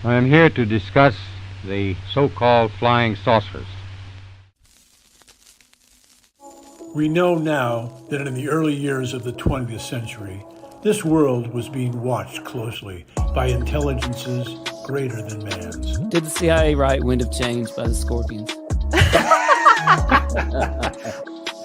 I am here to discuss the so-called flying saucers. We know now that in the early years of the 20th century, this world was being watched closely by intelligences greater than man's. Did the CIA write Wind of Change by the Scorpions?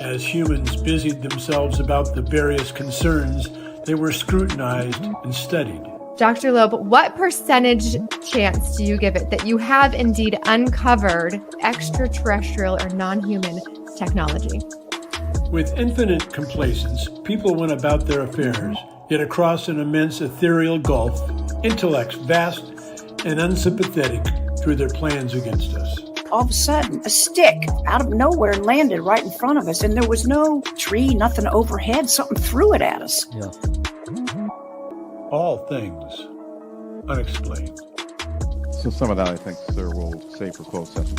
As humans busied themselves about the various concerns, they were scrutinized and studied. Dr. Loeb, what percentage chance do you give it that you have indeed uncovered extraterrestrial or non-human technology? With infinite complacence, people went about their affairs, yet across an immense ethereal gulf, intellects vast and unsympathetic drew their plans against us. All of a sudden, a stick out of nowhere landed right in front of us, and there was no tree, nothing overhead. Something threw it at us. Yeah. All things unexplained. So some of that, I think, sir, we'll save for closed session.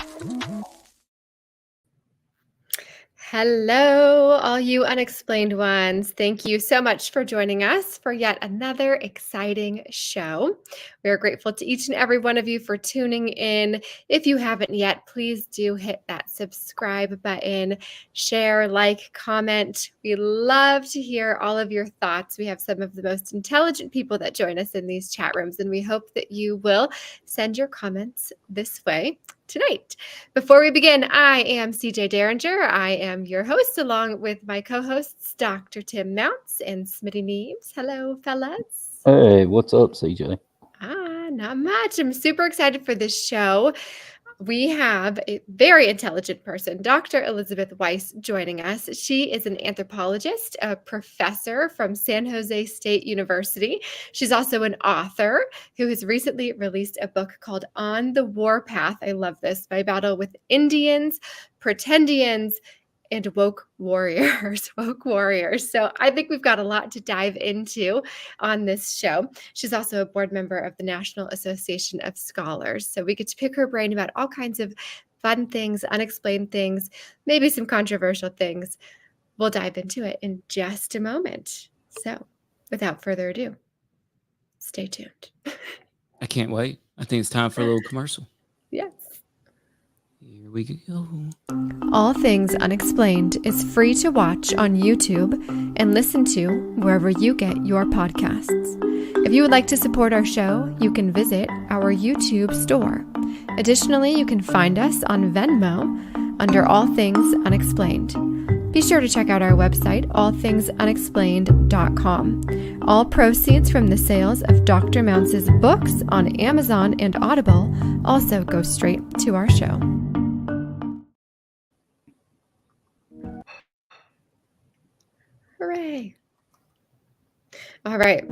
Hello, all you unexplained ones. Thank you so much for joining us for yet another exciting show. We are grateful to each and every one of you for tuning in. If you haven't yet, please do hit that subscribe button, share, like, comment. We love to hear all of your thoughts. We have some of the most intelligent people that join us in these chat rooms, and we hope that you will send your comments this way tonight. Before we begin, I am CJ Derringer. I am your host, along with my co-hosts, Dr. Tim Mounts and Smitty Neves. Hello, fellas. Hey, what's up, CJ? Not much. I'm super excited for this show. We have a very intelligent person, Dr. Elizabeth Weiss, joining us. She is an anthropologist, a professor from San Jose State University. She's also an author who has recently released a book called On the Warpath. I love this. My battle with Indians, Pretendians, and woke warriors. So I think we've got a lot to dive into on this show. She's also a board member of the National Association of Scholars. So we get to pick her brain about all kinds of fun things, unexplained things, maybe some controversial things. We'll dive into it in just a moment. So without further ado, stay tuned. I can't wait. I think it's time for a little commercial. Yes. Here we go. All Things Unexplained is free to watch on YouTube and listen to wherever you get your podcasts. If you would like to support our show, you can visit our YouTube store. Additionally, you can find us on Venmo under All Things Unexplained. Be sure to check out our website, allthingsunexplained.com. All proceeds from the sales of Dr. Mounts' books on Amazon and Audible also go straight to our show. Hooray. All right.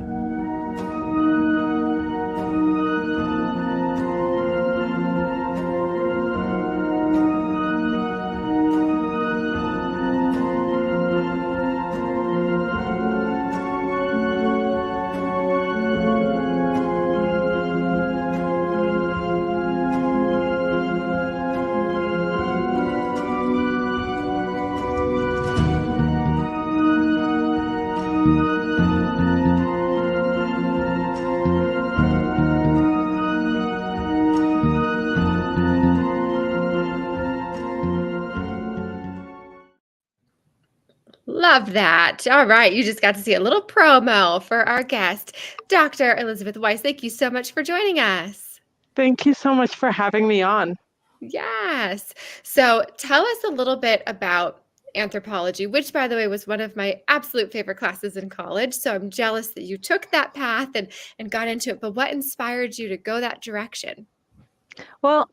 Love that. All right. You just got to see a little promo for our guest, Dr. Elizabeth Weiss. Thank you so much for joining us. Thank you so much for having me on. Yes. So tell us a little bit about anthropology, which, by the way, was one of my absolute favorite classes in college. So I'm jealous that you took that path and got into it. But what inspired you to go that direction? Well,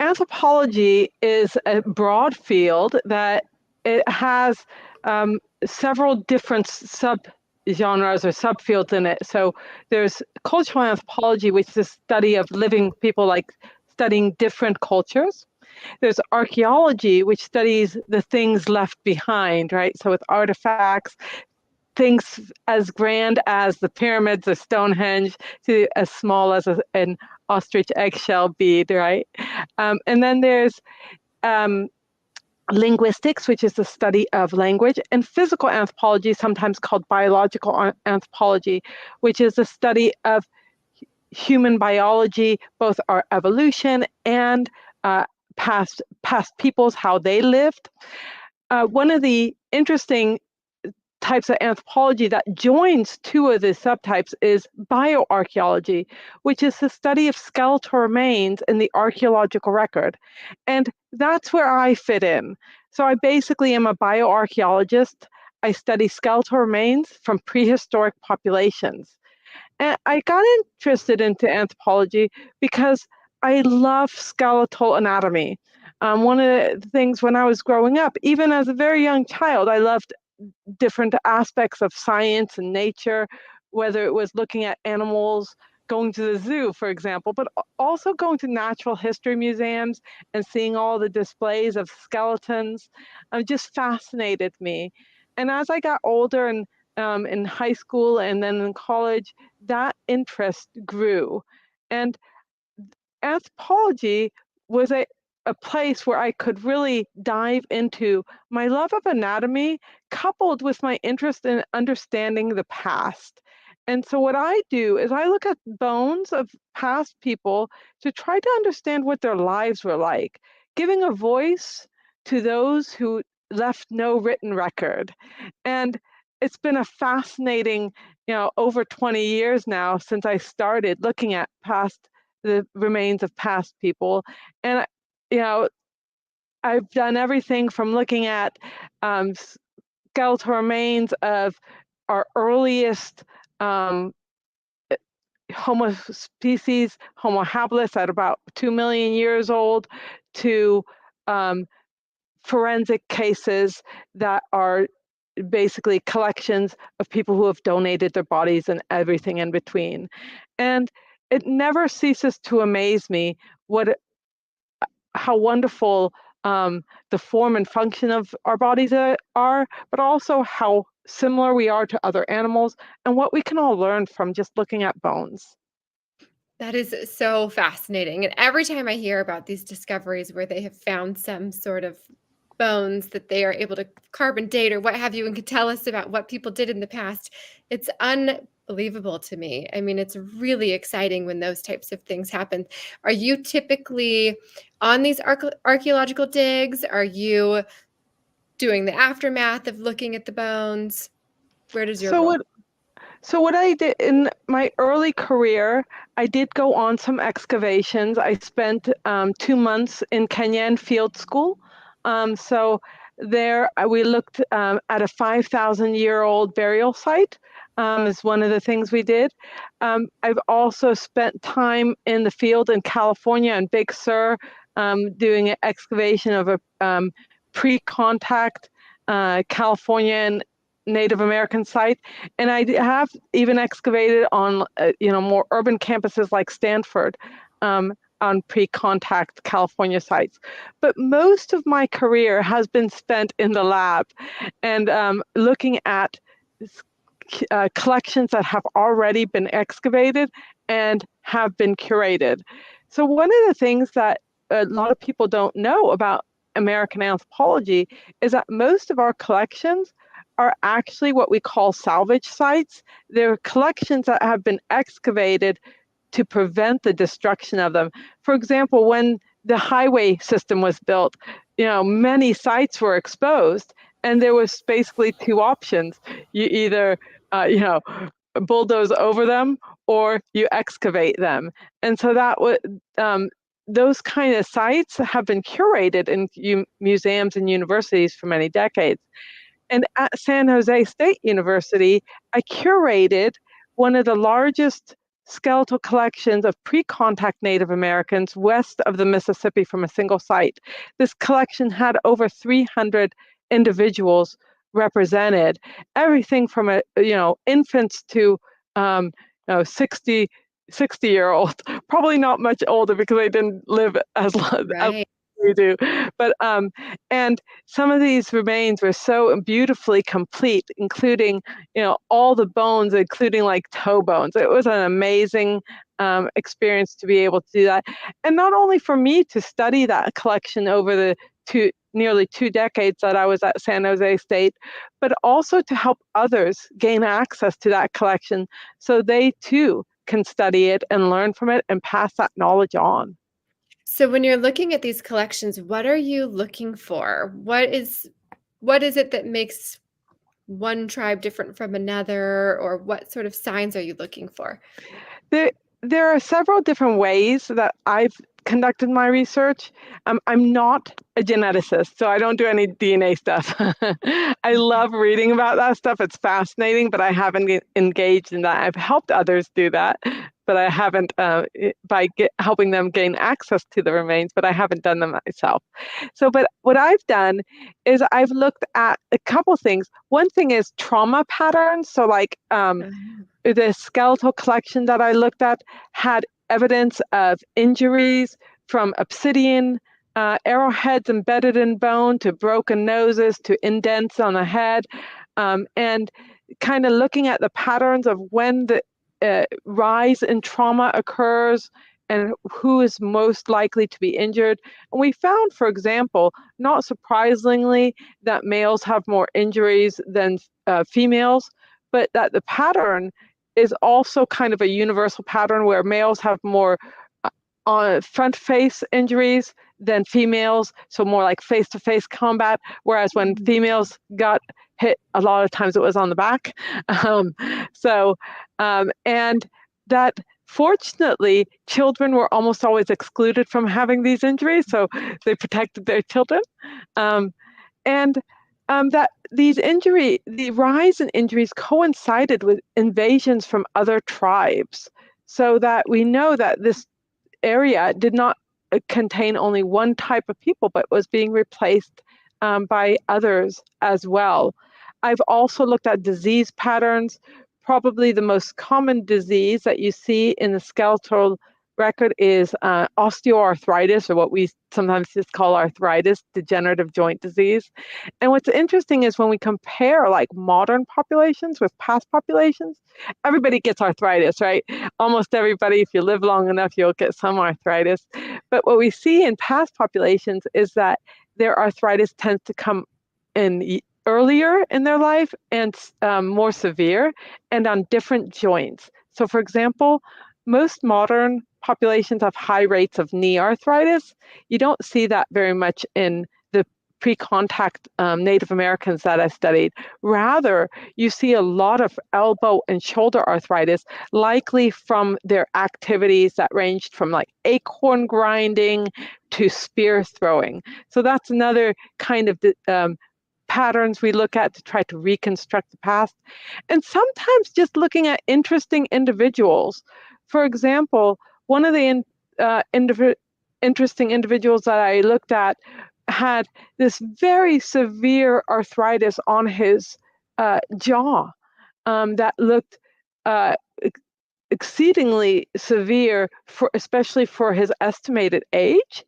anthropology is a broad field that it has several different subgenres or subfields in it. So there's cultural anthropology, which is the study of living people, like studying different cultures. There's archaeology, which studies the things left behind, right? So with artifacts, things as grand as the pyramids or Stonehenge to as small as an ostrich eggshell bead, right? And then there's linguistics, which is the study of language, and physical anthropology, sometimes called biological anthropology, which is the study of human biology, both our evolution and past peoples, how they lived. One of the interesting types of anthropology that joins two of the subtypes is bioarchaeology, which is the study of skeletal remains in the archaeological record. And that's where I fit in. So I basically am a bioarchaeologist. I study skeletal remains from prehistoric populations. And I got interested into anthropology because I love skeletal anatomy. One of the things when I was growing up, even as a very young child, I loved different aspects of science and nature, whether it was looking at animals, going to the zoo, for example, but also going to natural history museums and seeing all the displays of skeletons just fascinated me. And as I got older and in high school and then in college, that interest grew. And anthropology was a place where I could really dive into my love of anatomy coupled with my interest in understanding the past. And so what I do is I look at bones of past people to try to understand what their lives were like, giving a voice to those who left no written record. And it's been a fascinating, over 20 years now since I started looking at the remains of past people. And, I've done everything from looking at skeletal remains of our earliest Homo species, Homo habilis at about 2 million years old, to forensic cases that are basically collections of people who have donated their bodies and everything in between. And it never ceases to amaze me how wonderful the form and function of our bodies are, but also how similar we are to other animals and what we can all learn from just looking at bones. That is so fascinating. And every time I hear about these discoveries where they have found some sort of bones that they are able to carbon date or what have you and could tell us about what people did in the past, it's unbelievable to me. I mean, it's really exciting when those types of things happen. Are you typically on these archaeological digs? Are you doing the aftermath of looking at the bones? Where does your role? So what I did in my early career, I did go on some excavations. I spent 2 months in Kenya in field school. So there we looked at a 5,000-year-old burial site is one of the things we did. I've also spent time in the field in California and Big Sur doing an excavation of a pre-contact Californian Native American site, and I have even excavated on more urban campuses like Stanford on pre-contact California sites. But most of my career has been spent in the lab and looking at collections that have already been excavated and have been curated. So one of the things that a lot of people don't know about American anthropology is that most of our collections are actually what we call salvage sites. They're collections that have been excavated to prevent the destruction of them. For example, when the highway system was built, many sites were exposed, and there was basically two options. You either, bulldoze over them or you excavate them. And so those kind of sites have been curated in museums and universities for many decades. And at San Jose State University, I curated one of the largest skeletal collections of pre-contact Native Americans west of the Mississippi from a single site. This collection had over 300 individuals represented, everything from infants to 60-year-old, probably not much older because they didn't live as long as we do. But and some of these remains were so beautifully complete, including all the bones, including like toe bones. It was an amazing experience to be able to do that, and not only for me to study that collection over the nearly 2 decades that I was at San Jose State, but also to help others gain access to that collection so they too can study it and learn from it and pass that knowledge on. So when you're looking at these collections, what are you looking for? What is it that makes one tribe different from another, or what sort of signs are you looking for? There are several different ways that I've conducted my research. I'm not a geneticist, so I don't do any DNA stuff. I love reading about that stuff. It's fascinating, but I haven't engaged in that. I've helped others do that, but I haven't helping them gain access to the remains, but I haven't done them myself. So, but what I've done is I've looked at a couple things. One thing is trauma patterns. So like the skeletal collection that I looked at had evidence of injuries from obsidian, arrowheads embedded in bone, to broken noses, to indents on the head, and kind of looking at the patterns of when the rise in trauma occurs and who is most likely to be injured. And we found, for example, not surprisingly, that males have more injuries than females, but that the pattern is also kind of a universal pattern where males have more front face injuries than females, so more like face-to-face combat, whereas when females got hit, a lot of times it was on the back. And that fortunately, children were almost always excluded from having these injuries, so they protected their children. That the rise in injuries coincided with invasions from other tribes, so that we know that this area did not contain only one type of people, but was being replaced by others as well. I've also looked at disease patterns. Probably the most common disease that you see in the skeletal record is osteoarthritis, or what we sometimes just call arthritis, degenerative joint disease. And what's interesting is when we compare like modern populations with past populations, everybody gets arthritis, right? Almost everybody, if you live long enough, you'll get some arthritis. But what we see in past populations is that their arthritis tends to come in earlier in their life and more severe and on different joints. So for example, most modern populations have high rates of knee arthritis. You don't see that very much in the pre-contact Native Americans that I studied. Rather, you see a lot of elbow and shoulder arthritis, likely from their activities that ranged from like acorn grinding to spear throwing. So that's another kind of patterns we look at to try to reconstruct the past. And sometimes just looking at interesting individuals. For example, one of the interesting individuals that I looked at had this very severe arthritis on his jaw that looked exceedingly severe, especially for his estimated age.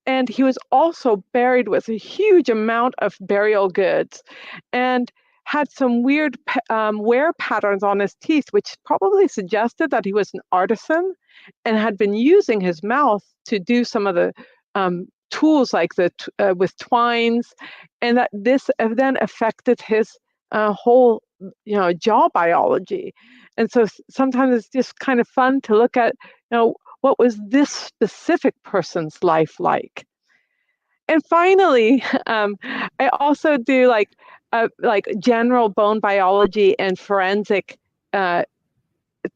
And he was also buried with a huge amount of burial goods and had some weird wear patterns on his teeth, which probably suggested that he was an artisan and had been using his mouth to do some of the tools like with twines, and that this then affected his whole jaw biology. And so sometimes it's just kind of fun to look at, what was this specific person's life like? And finally, I also do like general bone biology and forensic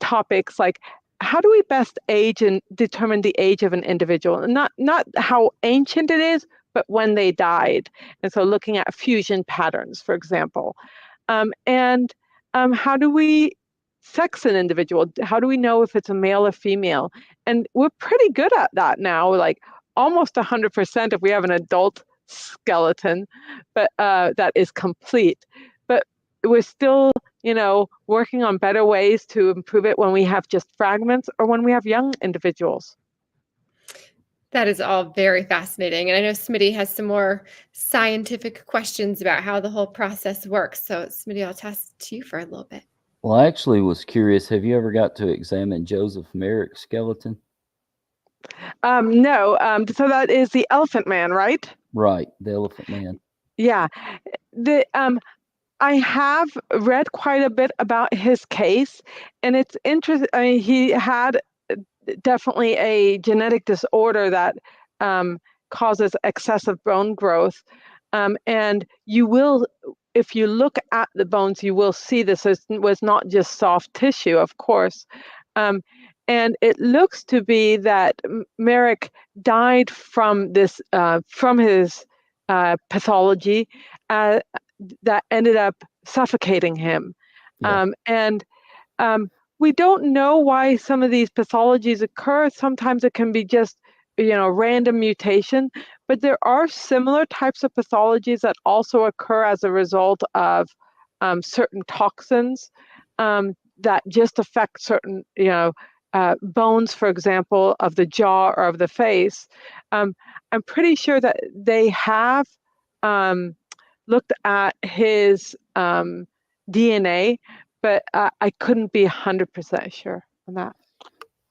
topics, like how do we best age and determine the age of an individual? Not how ancient it is, but when they died. And so looking at fusion patterns, for example. How do we sex an individual? How do we know if it's a male or female? And we're pretty good at that now, like almost 100% if we have an adult skeleton, but that is complete. But we're still, working on better ways to improve it when we have just fragments or when we have young individuals. That is all very fascinating. And I know Smitty has some more scientific questions about how the whole process works. So Smitty, I'll toss to you for a little bit. Well, I actually was curious. Have you ever got to examine Joseph Merrick's skeleton? No. So that is the Elephant Man, right? Right, the Elephant Man. Yeah. I have read quite a bit about his case, and it's interesting. I mean, he had definitely a genetic disorder that causes excessive bone growth. And you will, if you look at the bones, you will see this was not just soft tissue, of course. And it looks to be that Merrick died from this, from his pathology that ended up suffocating him. Yeah. And we don't know why some of these pathologies occur. Sometimes it can be just, random mutation, but there are similar types of pathologies that also occur as a result of certain toxins that just affect certain, bones, for example, of the jaw or of the face. I'm pretty sure that they have looked at his DNA, but I couldn't be 100% sure on that.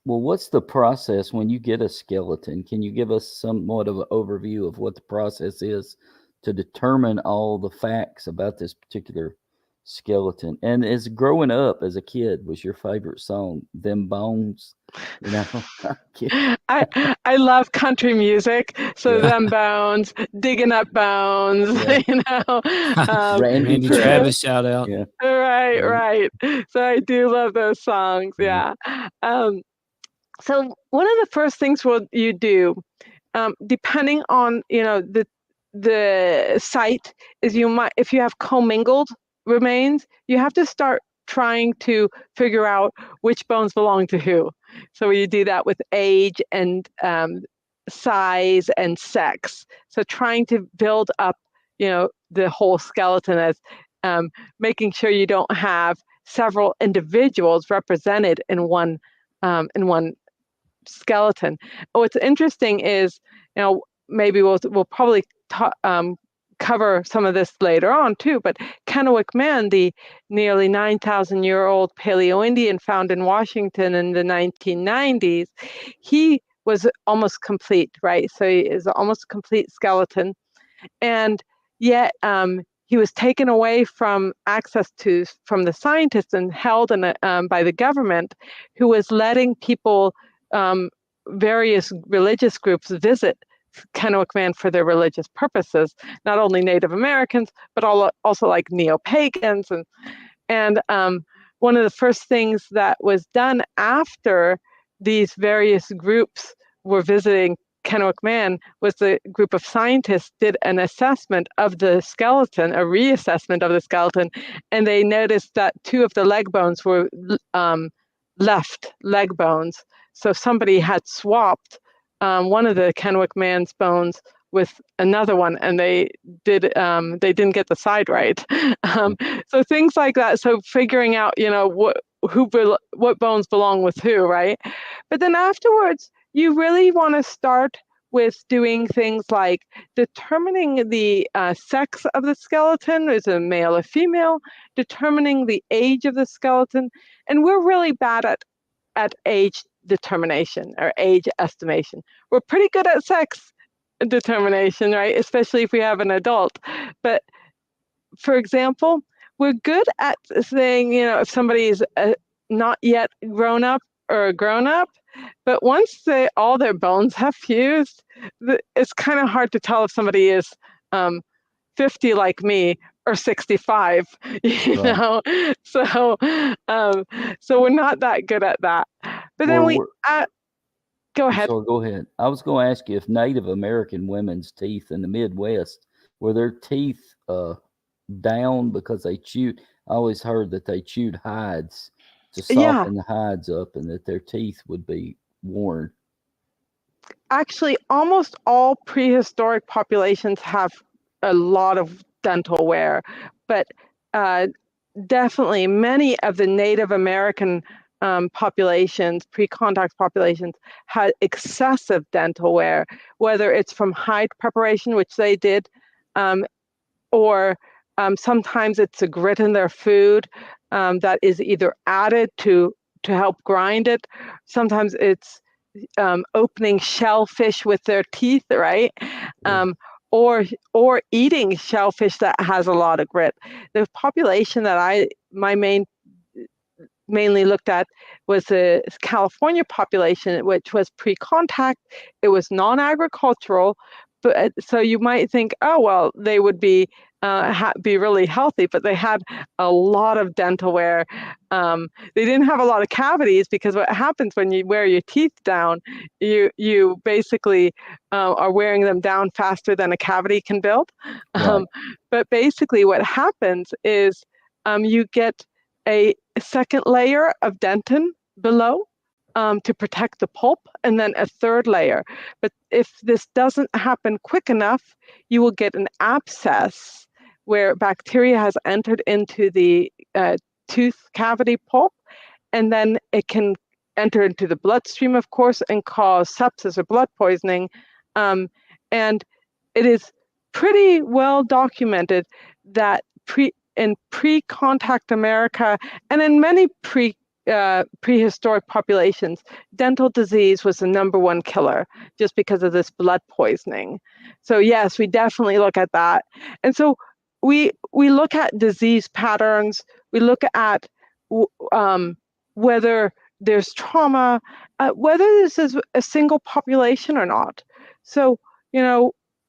Well, what's the process when you get a skeleton? Can you give us somewhat of an overview of what the process is to determine all the facts about this particular skeleton? And as growing up as a kid, was your favorite song "Them Bones"? I love country music, so Yeah. Them Bones, Digging Up Bones, Yeah. Randy Travis shout out. Yeah. Right. So I do love those songs. Yeah. So one of the first things you do, depending on the site, is you might, if you have commingled remains, you have to start trying to figure out which bones belong to who. So you do that with age and size and sex. So trying to build up, the whole skeleton as making sure you don't have several individuals represented in one skeleton. What's interesting is, maybe we'll probably cover some of this later on too, but Kennewick Man, the nearly 9,000-year-old Paleo-Indian found in Washington in the 1990s, he was almost complete, right? So he is almost a complete skeleton. And yet he was taken away from access from the scientists and held by the government, who was letting people, various religious groups, visit Kennewick Man for their religious purposes, not only Native Americans, but also like neo-pagans. And one of the first things that was done after these various groups were visiting Kennewick Man was the group of scientists did an assessment of the skeleton, a reassessment of the skeleton, and they noticed that 2 of the leg bones were left leg bones. So somebody had swapped one of the Kennewick Man's bones with another one, and they didn't get the side right. So things like that. So figuring out, what bones belong with who, right? But then afterwards, you really want to start with doing things like determining the sex of the skeleton, is it male or female, determining the age of the skeleton, and we're really bad at age determination or age estimation. We're pretty good at sex determination, right? Especially if we have an adult. But for example, we're good at saying, if somebody is not yet grown up or grown up, but once all their bones have fused, it's kind of hard to tell if somebody is 50 like me or 65, know. So we're not that good at that. But then go ahead. So go ahead. I was going to ask you if Native American women's teeth in the Midwest, were their teeth down because they chewed? I always heard that they chewed hides to soften the hides up, and that their teeth would be worn. Actually, almost all prehistoric populations have a lot of dental wear, but definitely many of the Native American populations, pre-contact populations, had excessive dental wear, whether it's from hide preparation, which they did, or sometimes it's a grit in their food that is either added to help grind it. Sometimes it's opening shellfish with their teeth, right? or eating shellfish that has a lot of grit. The population that mainly looked at was the California population, which was pre-contact. It was non-agricultural, but so you might think, oh well, they would be really healthy, but they had a lot of dental wear. They didn't have a lot of cavities, because what happens when you wear your teeth down, you basically are wearing them down faster than a cavity can build. Right. But basically, what happens is you get a second layer of dentin below to protect the pulp, and then a third layer. But if this doesn't happen quick enough, you will get an abscess where bacteria has entered into the tooth cavity pulp, and then it can enter into the bloodstream, of course, and cause sepsis or blood poisoning. And it is pretty well documented that in pre-contact America and in many prehistoric populations, dental disease was the #1 killer, just because of this blood poisoning. So yes, we definitely look at that. And so we look at disease patterns. We look at whether there's trauma, whether this is a single population or not. So,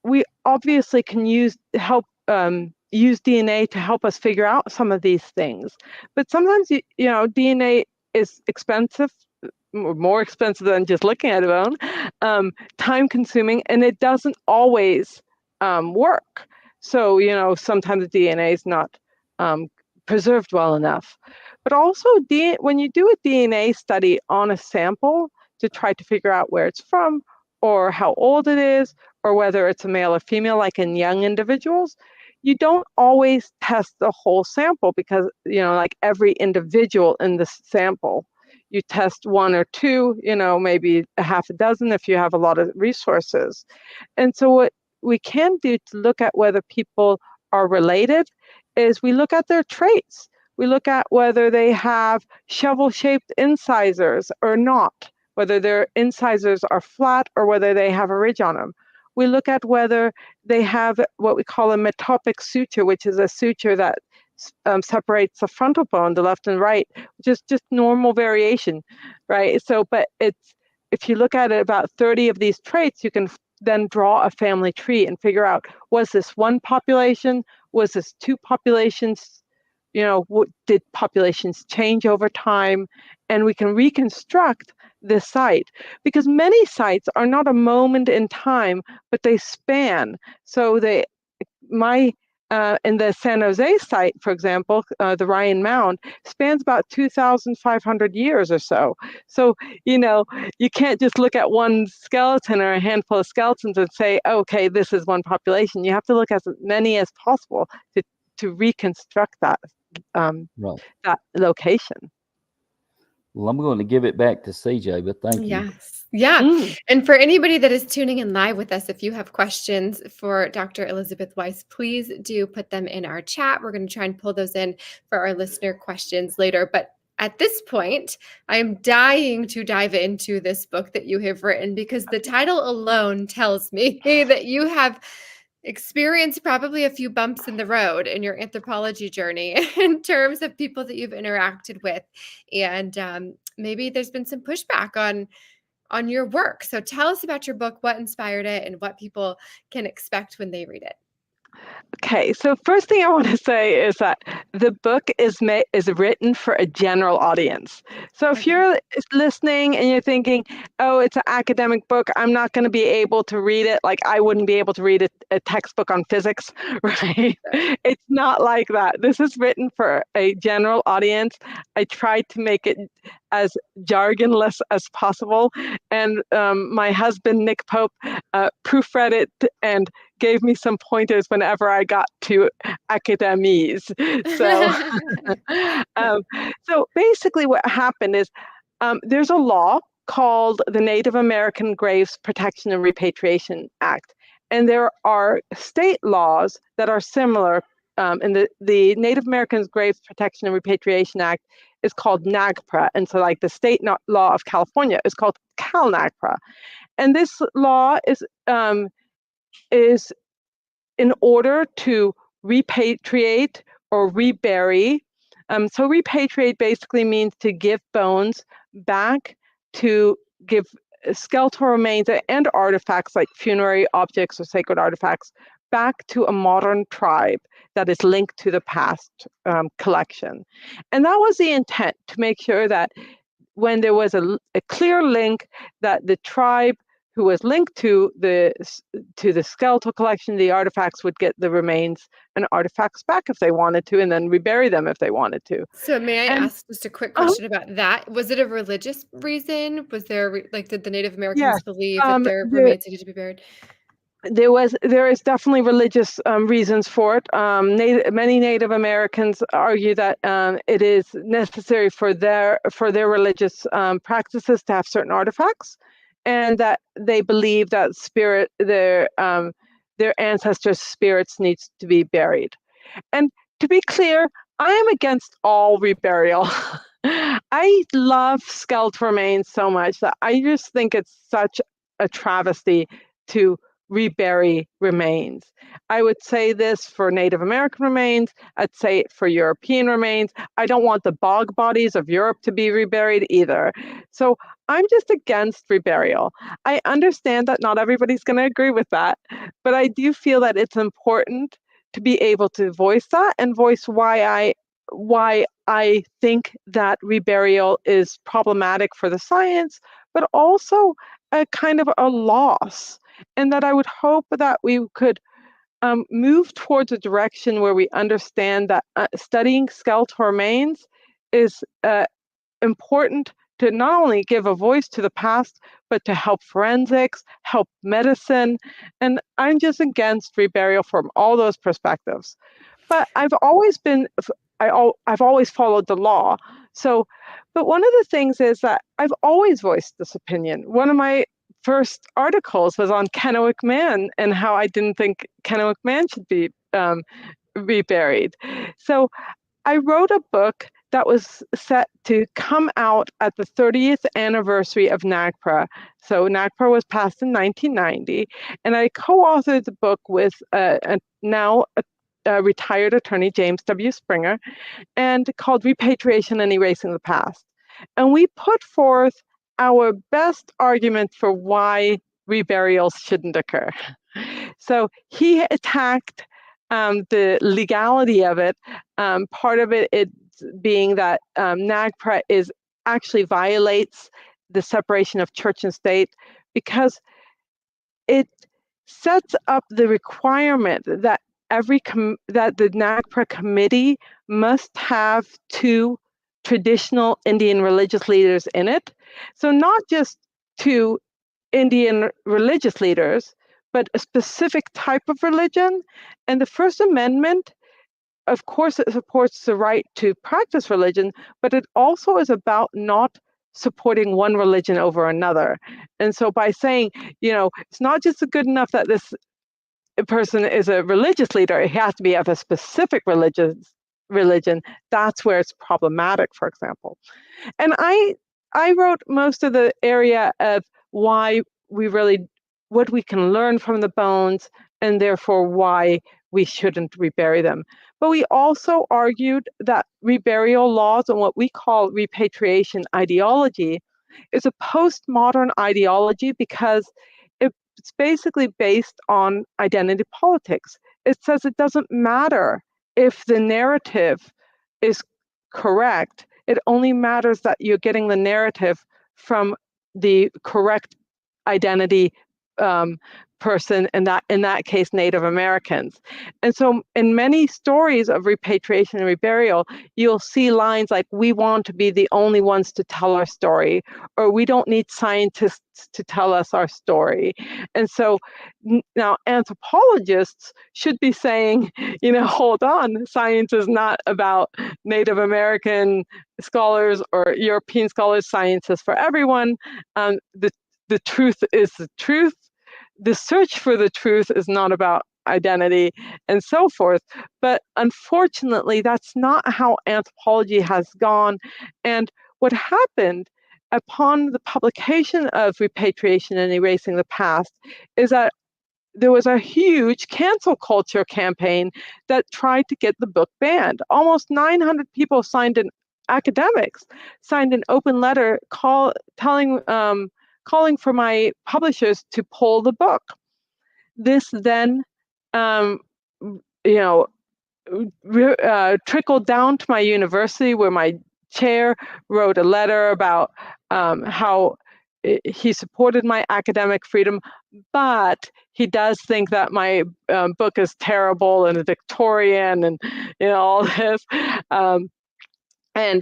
we obviously can use DNA to help us figure out some of these things. But sometimes, DNA is expensive, more expensive than just looking at a bone, time consuming, and it doesn't always work. So, sometimes the DNA is not preserved well enough. But also, when you do a DNA study on a sample to try to figure out where it's from, or how old it is, or whether it's a male or female, like in young individuals, you don't always test the whole sample, because, like every individual in the sample, you test 1 or 2, maybe a half a dozen if you have a lot of resources. And so what we can do to look at whether people are related is we look at their traits. We look at whether they have shovel-shaped incisors or not, whether their incisors are flat or whether they have a ridge on them. We look at whether they have what we call a metopic suture, which is a suture that separates the frontal bone, the left and right, which is just normal variation, right? So, but if you look at it, about 30 of these traits, you can then draw a family tree and figure out, was this one population? Was this 2 populations? Did populations change over time? And we can reconstruct this site, because many sites are not a moment in time, but they span. So in the San Jose site, for example, the Ryan Mound spans about 2,500 years or so. So, you can't just look at one skeleton or a handful of skeletons and say, okay, this is one population. You have to look at as many as possible to reconstruct that that location. Well, I'm going to give it back to CJ, but thank you. Yes. Yeah. And for anybody that is tuning in live with us, if you have questions for Dr. Elizabeth Weiss, please do put them in our chat. We're going to try and pull those in for our listener questions later. But at this point, I'm dying to dive into this book that you have written, because the title alone tells me that you have experienced probably a few bumps in the road in your anthropology journey in terms of people that you've interacted with, and maybe there's been some pushback on your work. So tell us about your book, what inspired it, and what people can expect when they read it. Okay, so first thing I want to say is that the book is written for a general audience. So if you're listening and you're thinking, oh, it's an academic book, I'm not going to be able to read it, like I wouldn't be able to read a textbook on physics, right? It's not like that. This is written for a general audience. I tried to make it as jargonless as possible. And my husband, Nick Pope, proofread it and gave me some pointers whenever I got to academies. So, so basically what happened is there's a law called the Native American Graves Protection and Repatriation Act. And there are state laws that are similar. And the Native American Graves Protection and Repatriation Act is called NAGPRA. And so like the state law of California is called CalNAGPRA. And this law is in order to repatriate or rebury. So repatriate basically means to give bones back, to give skeletal remains and artifacts like funerary objects or sacred artifacts back to a modern tribe that is linked to the past collection. And that was the intent, to make sure that when there was a clear link, that the tribe who was linked to the skeletal collection, the artifacts, would get the remains and artifacts back if they wanted to, and then rebury them if they wanted to. So may I ask just a quick question about that? Was it a religious reason? Was there like, did the Native Americans Yes, believe that their remains needed to be buried? There is definitely religious reasons for it. Many Native Americans argue that it is necessary for their religious practices to have certain artifacts, and that they believe that their ancestors' spirits needs to be buried. And to be clear, I am against all reburial. I love skeletal remains so much that I just think it's such a travesty to rebury remains. I would say this for Native American remains. I'd say it for European remains. I don't want the bog bodies of Europe to be reburied either. So I'm just against reburial. I understand that not everybody's going to agree with that, but I do feel that it's important to be able to voice that and voice why I think that reburial is problematic for the science, but also a kind of a loss. And that I would hope that we could move towards a direction where we understand that studying skeletal remains is important to not only give a voice to the past, but to help forensics, help medicine. And I'm just against reburial from all those perspectives. But I've always followed the law. So, but one of the things is that I've always voiced this opinion. One of my first articles was on Kennewick Man and how I didn't think Kennewick Man should be reburied. So I wrote a book that was set to come out at the 30th anniversary of NAGPRA. So NAGPRA was passed in 1990, and I co-authored the book with now retired attorney James W. Springer, and called Repatriation and Erasing the Past. And we put forth our best argument for why reburials shouldn't occur. So he attacked the legality of it. Part of it being that NAGPRA actually violates the separation of church and state, because it sets up the requirement that that the NAGPRA committee must have 2 traditional Indian religious leaders in it. So not just 2 Indian religious leaders, but a specific type of religion. And the First Amendment, of course, it supports the right to practice religion, but it also is about not supporting one religion over another. And so by saying, it's not just good enough that this person is a religious leader, it has to be of a specific religion. That's where it's problematic, for example. And I wrote most of the area of why what we can learn from the bones, and therefore why we shouldn't rebury them. But we also argued that reburial laws and what we call repatriation ideology is a postmodern ideology, because it's basically based on identity politics. It says it doesn't matter if the narrative is correct. It only matters that you're getting the narrative from the correct identity person, in that case Native Americans. And so in many stories of repatriation and reburial, you'll see lines like, we want to be the only ones to tell our story, or we don't need scientists to tell us our story. And so now anthropologists should be saying, hold on, science is not about Native American scholars or European scholars. Science is for everyone. The truth is the truth. The search for the truth is not about identity, and so forth. But unfortunately, that's not how anthropology has gone. And what happened upon the publication of Repatriation and Erasing the Past is that there was a huge cancel culture campaign that tried to get the book banned. Almost 900 people academics signed an open letter calling for my publishers to pull the book. This then, trickled down to my university, where my chair wrote a letter about how he supported my academic freedom, but he does think that my book is terrible and Victorian and all this. Then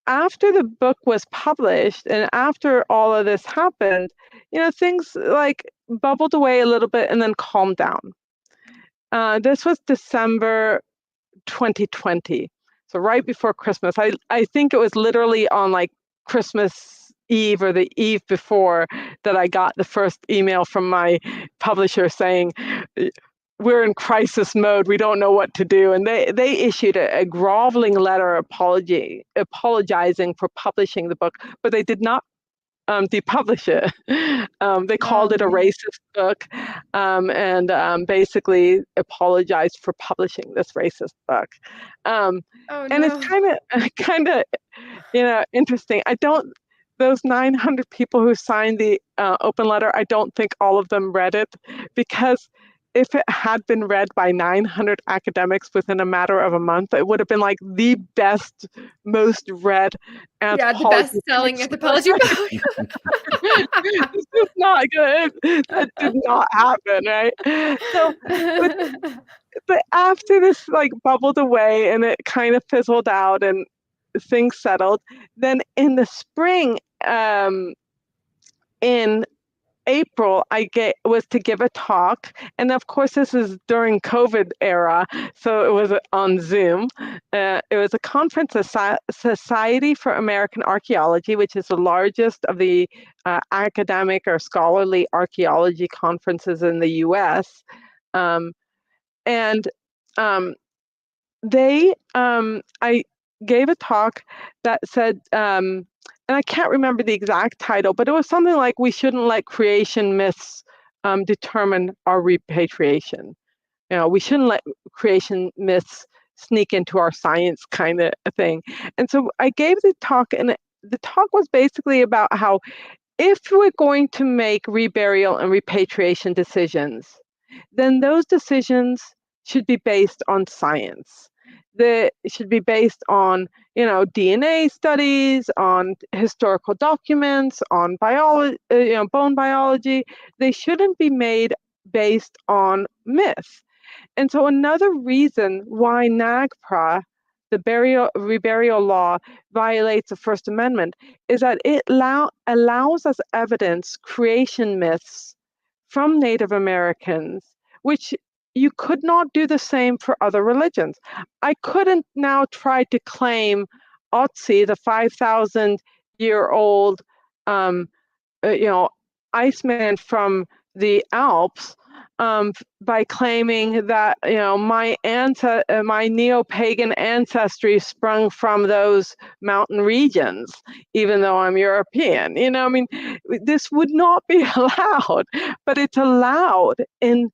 after the book was published and after all of this happened, things like bubbled away a little bit and then calmed down. This was December 2020, so right before Christmas. I think it was literally on like Christmas Eve or the eve before that I got the first email from my publisher saying, we're in crisis mode, we don't know what to do. And they issued a groveling letter apologizing for publishing the book, but they did not depublish it. They called it a racist book, and basically apologized for publishing this racist book. And it's kind of interesting. Those 900 people who signed the open letter, I don't think all of them read it, because if it had been read by 900 academics within a matter of a month, it would have been like the best, most read anthropology. Yeah, the best-selling anthropology book. This is not good. That did not happen, right? So, but after this like bubbled away and it kind of fizzled out and things settled, then in the spring, in April, I was to give a talk, and of course this is during COVID era, so it was on Zoom. It was a conference, Society for American Archaeology, which is the largest of the academic or scholarly archaeology conferences in the U.S. I gave a talk that said, and I can't remember the exact title, but it was something like, we shouldn't let creation myths determine our repatriation. We shouldn't let creation myths sneak into our science, kind of a thing. And so I gave the talk, and the talk was basically about how if we're going to make reburial and repatriation decisions, then those decisions should be based on science. It should be based on, DNA studies, on historical documents, on biology, bone biology. They shouldn't be made based on myth. And so another reason why NAGPRA, the reburial law, violates the First Amendment is that it allows us evidence creation myths from Native Americans, which you could not do the same for other religions. I couldn't now try to claim Otzi, the 5,000-year-old, Iceman from the Alps, by claiming that my neo-pagan ancestry sprung from those mountain regions, even though I'm European. This would not be allowed, but it's allowed in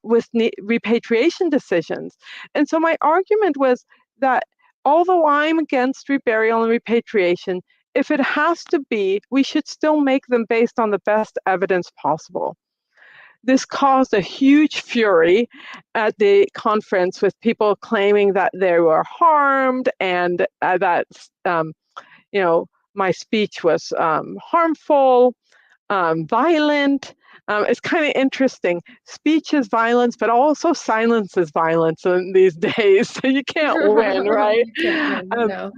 with repatriation decisions. And so my argument was that although I'm against reburial and repatriation, if it has to be, we should still make them based on the best evidence possible. This caused a huge fury at the conference, with people claiming that they were harmed and that my speech was harmful, violent. It's kind of interesting. Speech is violence, but also silence is violence in these days. So you can't win, right? You can't win, no.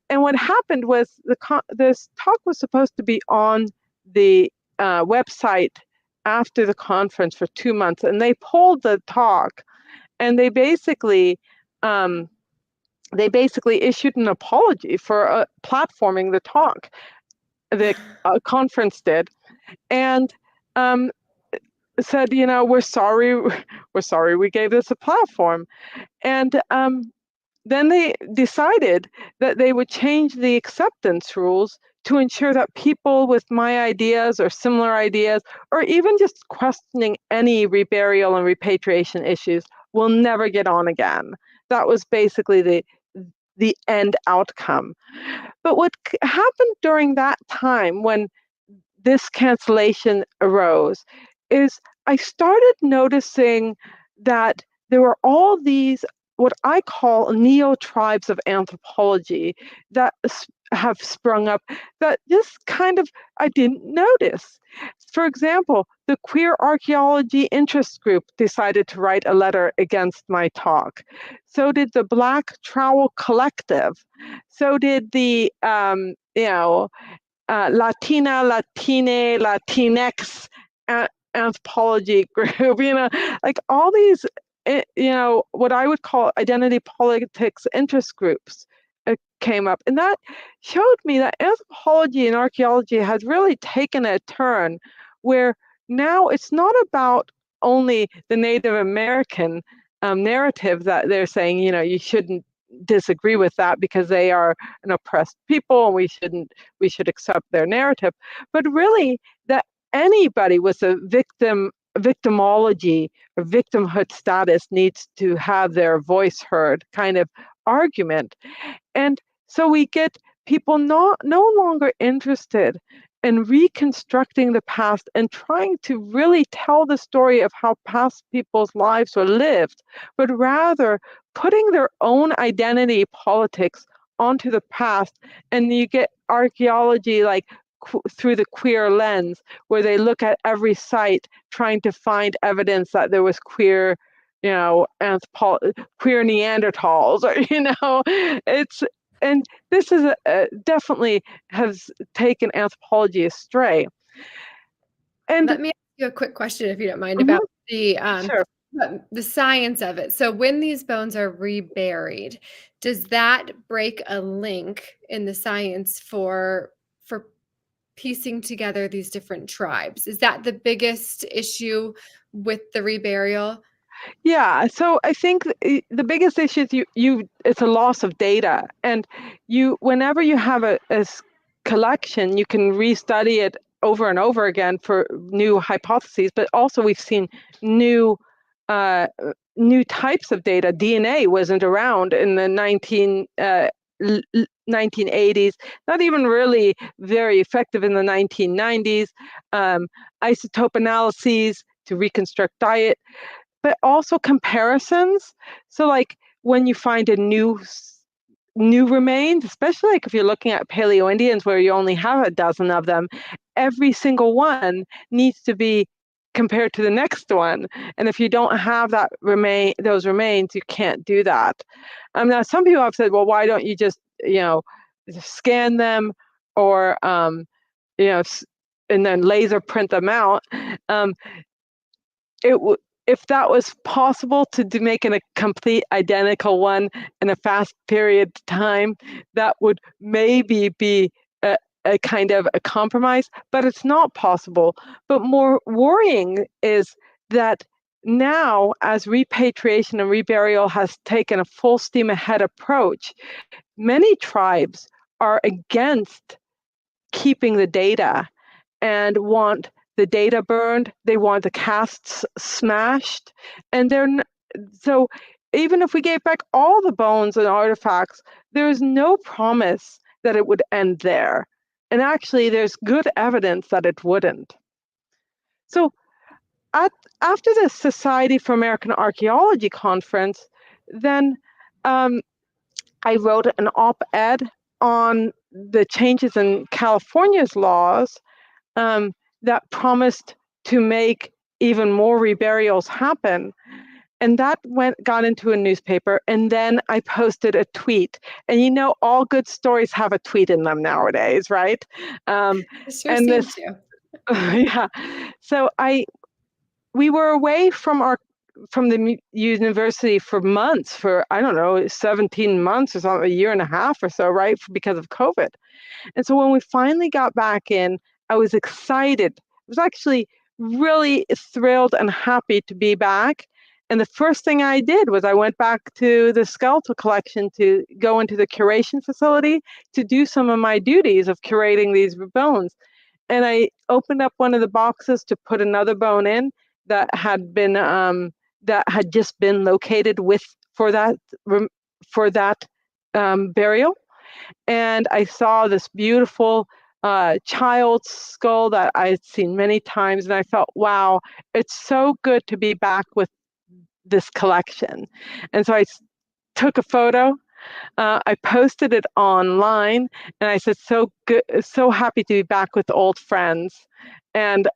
And what happened was this talk was supposed to be on the website after the conference for 2 months, and they pulled the talk, and they basically issued an apology for platforming the talk. The conference did, and said, we're sorry we gave this a platform. And then they decided that they would change the acceptance rules to ensure that people with my ideas or similar ideas, or even just questioning any reburial and repatriation issues, will never get on again. That was basically the end outcome. But what happened during that time when this cancellation arose is I started noticing that there were all these, what I call neo-tribes of anthropology that have sprung up that just kind of I didn't notice. For example, the Queer Archaeology Interest Group decided to write a letter against my talk. So did the Black Trowel Collective. So did the, Latina, Latine, Latinx anthropology group, like all these, what I would call identity politics interest groups came up. And that showed me that anthropology and archaeology has really taken a turn where now it's not about only the Native American narrative that they're saying, you shouldn't disagree with that because they are an oppressed people and we should accept their narrative, but really that anybody with a victimology or victimhood status needs to have their voice heard kind of argument. And so we get people no longer interested in reconstructing the past and trying to really tell the story of how past people's lives were lived, but rather putting their own identity politics onto the past. And you get archaeology like through the queer lens, where they look at every site trying to find evidence that there was queer, queer Neanderthals, or and this is definitely has taken anthropology astray. And let me ask you a quick question, if you don't mind, about the science of it. So when these bones are reburied, does that break a link in the science for piecing together these different tribes? Is that the biggest issue with the reburial? Yeah, so I think the biggest issue is it's a loss of data, and whenever you have a collection, you can restudy it over and over again for new hypotheses. But also we've seen new types of data. DNA wasn't around in the 1980s, not even really very effective in the 1990s. Isotope analyses to reconstruct diet, but also comparisons. So like when you find a new remains, especially like if you're looking at Paleo-Indians where you only have a dozen of them, every single one needs to be compared to the next one. And if you don't have those remains, you can't do that. Now some people have said, well, why don't you just, scan them or, and then laser print them out? If that was possible to make a complete identical one in a fast period of time, that would maybe be a kind of a compromise, but it's not possible. But more worrying is that now, as repatriation and reburial has taken a full steam ahead approach, many tribes are against keeping the data and want the data burned. They want the casts smashed. And so even if we gave back all the bones and artifacts, there is no promise that it would end there. And actually, there's good evidence that it wouldn't. So after the Society for American Archaeology conference, then I wrote an op-ed on the changes in California's laws that promised to make even more reburials happen. And that got into a newspaper, and then I posted a tweet. And all good stories have a tweet in them nowadays, right? Sure seems to. Yeah. So we were away from the university for months, for I don't know, 17 months or something, a year and a half or so, right? Because of COVID. And so when we finally got back in, I was excited. I was actually really thrilled and happy to be back. And the first thing I did was I went back to the skeletal collection to go into the curation facility to do some of my duties of curating these bones. And I opened up one of the boxes to put another bone in that had been just been located for that burial. And I saw this beautiful child's skull that I'd seen many times, and I felt, wow, it's so good to be back with this collection. And so I took a photo. I posted it online, and I said, "So good, so happy to be back with old friends." And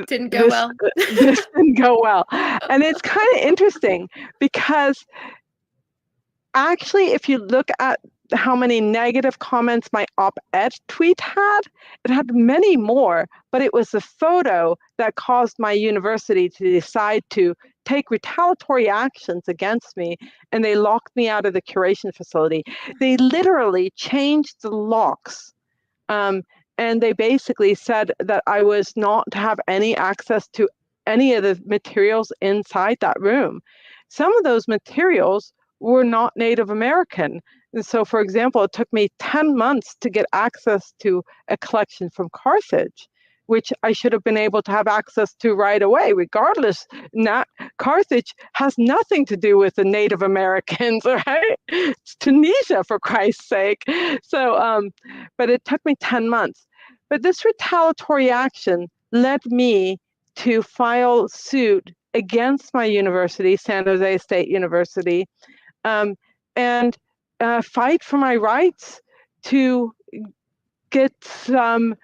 Didn't go well. This didn't go well, and it's kind of interesting because actually, if you look at how many negative comments my op-ed tweet had, it had many more, but it was the photo that caused my university to decide to take retaliatory actions against me, and they locked me out of the curation facility. They literally changed the locks, and they basically said that I was not to have any access to any of the materials inside that room. Some of those materials were not Native American. And so, for example, it took me 10 months to get access to a collection from Carthage, which I should have been able to have access to right away, regardless. Carthage has nothing to do with the Native Americans, right? It's Tunisia, for Christ's sake. So, but it took me 10 months. But this retaliatory action led me to file suit against my university, San Jose State University, and fight for my rights to get the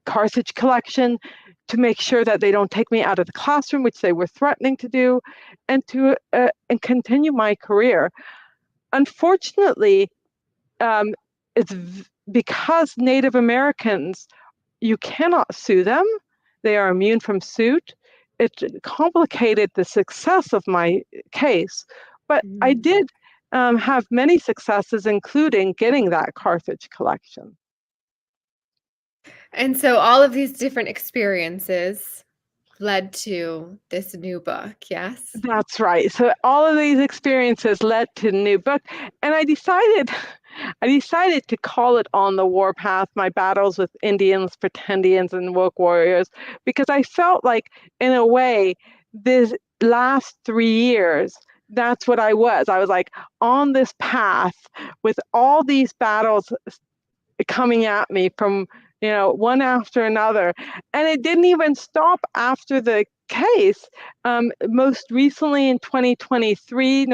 Carthage collection, to make sure that they don't take me out of the classroom, which they were threatening to do, and to and continue my career. Unfortunately, it's because Native Americans, you cannot sue them. They are immune from suit. It complicated the success of my case. But I did have many successes, including getting that Carthage collection. And so all of these different experiences led to this new book, yes? That's right. So all of these experiences led to the new book. And I decided to call it On the Warpath, My Battles with Indians, Pretendians, and Woke Warriors, because I felt like, in a way, this last 3 years, that's what I was. I was like on this path with all these battles coming at me from, one after another. And it didn't even stop after the case. Most recently in 2023,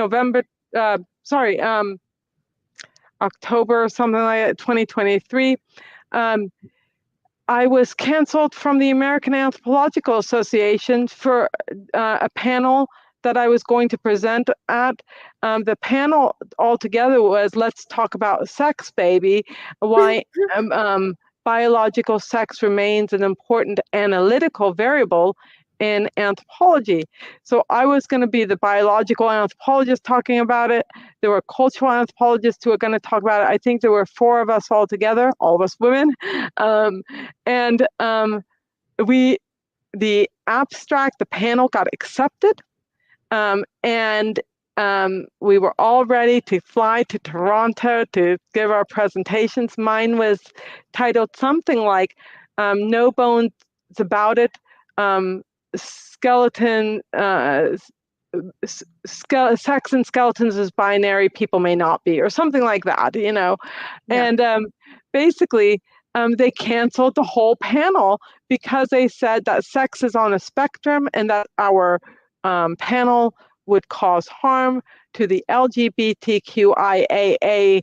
October, something like that, 2023, I was canceled from the American Anthropological Association for a panel that I was going to present at. The panel altogether was Let's Talk About Sex, Baby, why biological sex remains an important analytical variable in anthropology. So I was going to be the biological anthropologist talking about it. There were cultural anthropologists who were going to talk about it. I think there were 4 of us all together, all of us women. The abstract, the panel got accepted. And we were all ready to fly to Toronto to give our presentations. Mine was titled something like No Bones About It, Skeleton, Sex and Skeletons as Binary People May Not Be, or something like that, Yeah. And basically, they canceled the whole panel because they said that sex is on a spectrum and that our panel would cause harm to the LGBTQIAA+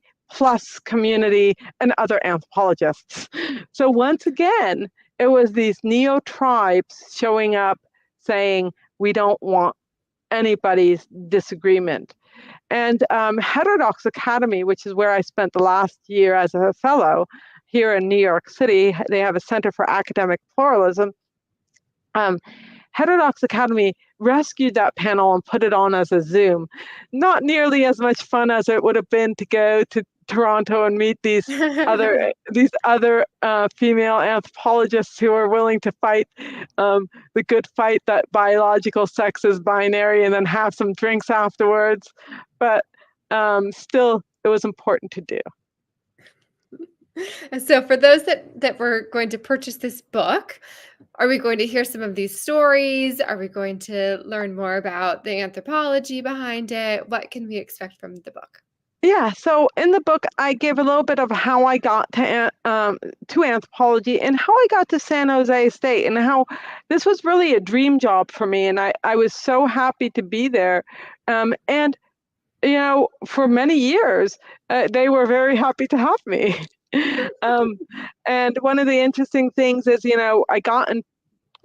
community and other anthropologists. So once again, it was these neo-tribes showing up saying, we don't want anybody's disagreement. And Heterodox Academy, which is where I spent the last year as a fellow here in New York City, they have a Center for Academic Pluralism. Heterodox Academy rescued that panel and put it on as a Zoom. Not nearly as much fun as it would have been to go to Toronto and meet these other female anthropologists who are willing to fight the good fight that biological sex is binary, and then have some drinks afterwards. But still, it was important to do. So for those that were going to purchase this book, are we going to hear some of these stories? Are we going to learn more about the anthropology behind it? What can we expect from the book? Yeah, so in the book, I give a little bit of how I got to anthropology and how I got to San Jose State, and how this was really a dream job for me, and I was so happy to be there. And you know, for many years, they were very happy to have me. And one of the interesting things is, you know, I got in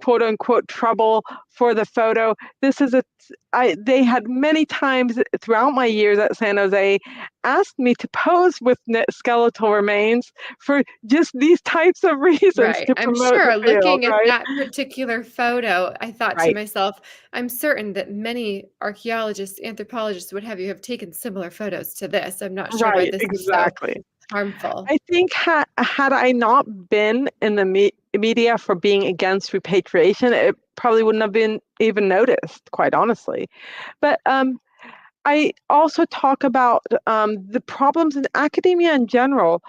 quote unquote trouble for the photo. They had many times throughout my years at San Jose asked me to pose with skeletal remains for just these types of reasons, Right. to I'm promote sure the field, looking at right? that particular photo, I thought to Right. myself, I'm certain that many archaeologists, anthropologists, what have you, have taken similar photos to this. I'm not sure why Right, this is so exactly. harmful. I think had I not been in the media for being against repatriation, it probably wouldn't have been even noticed, quite honestly. But I also talk about the problems in academia in general,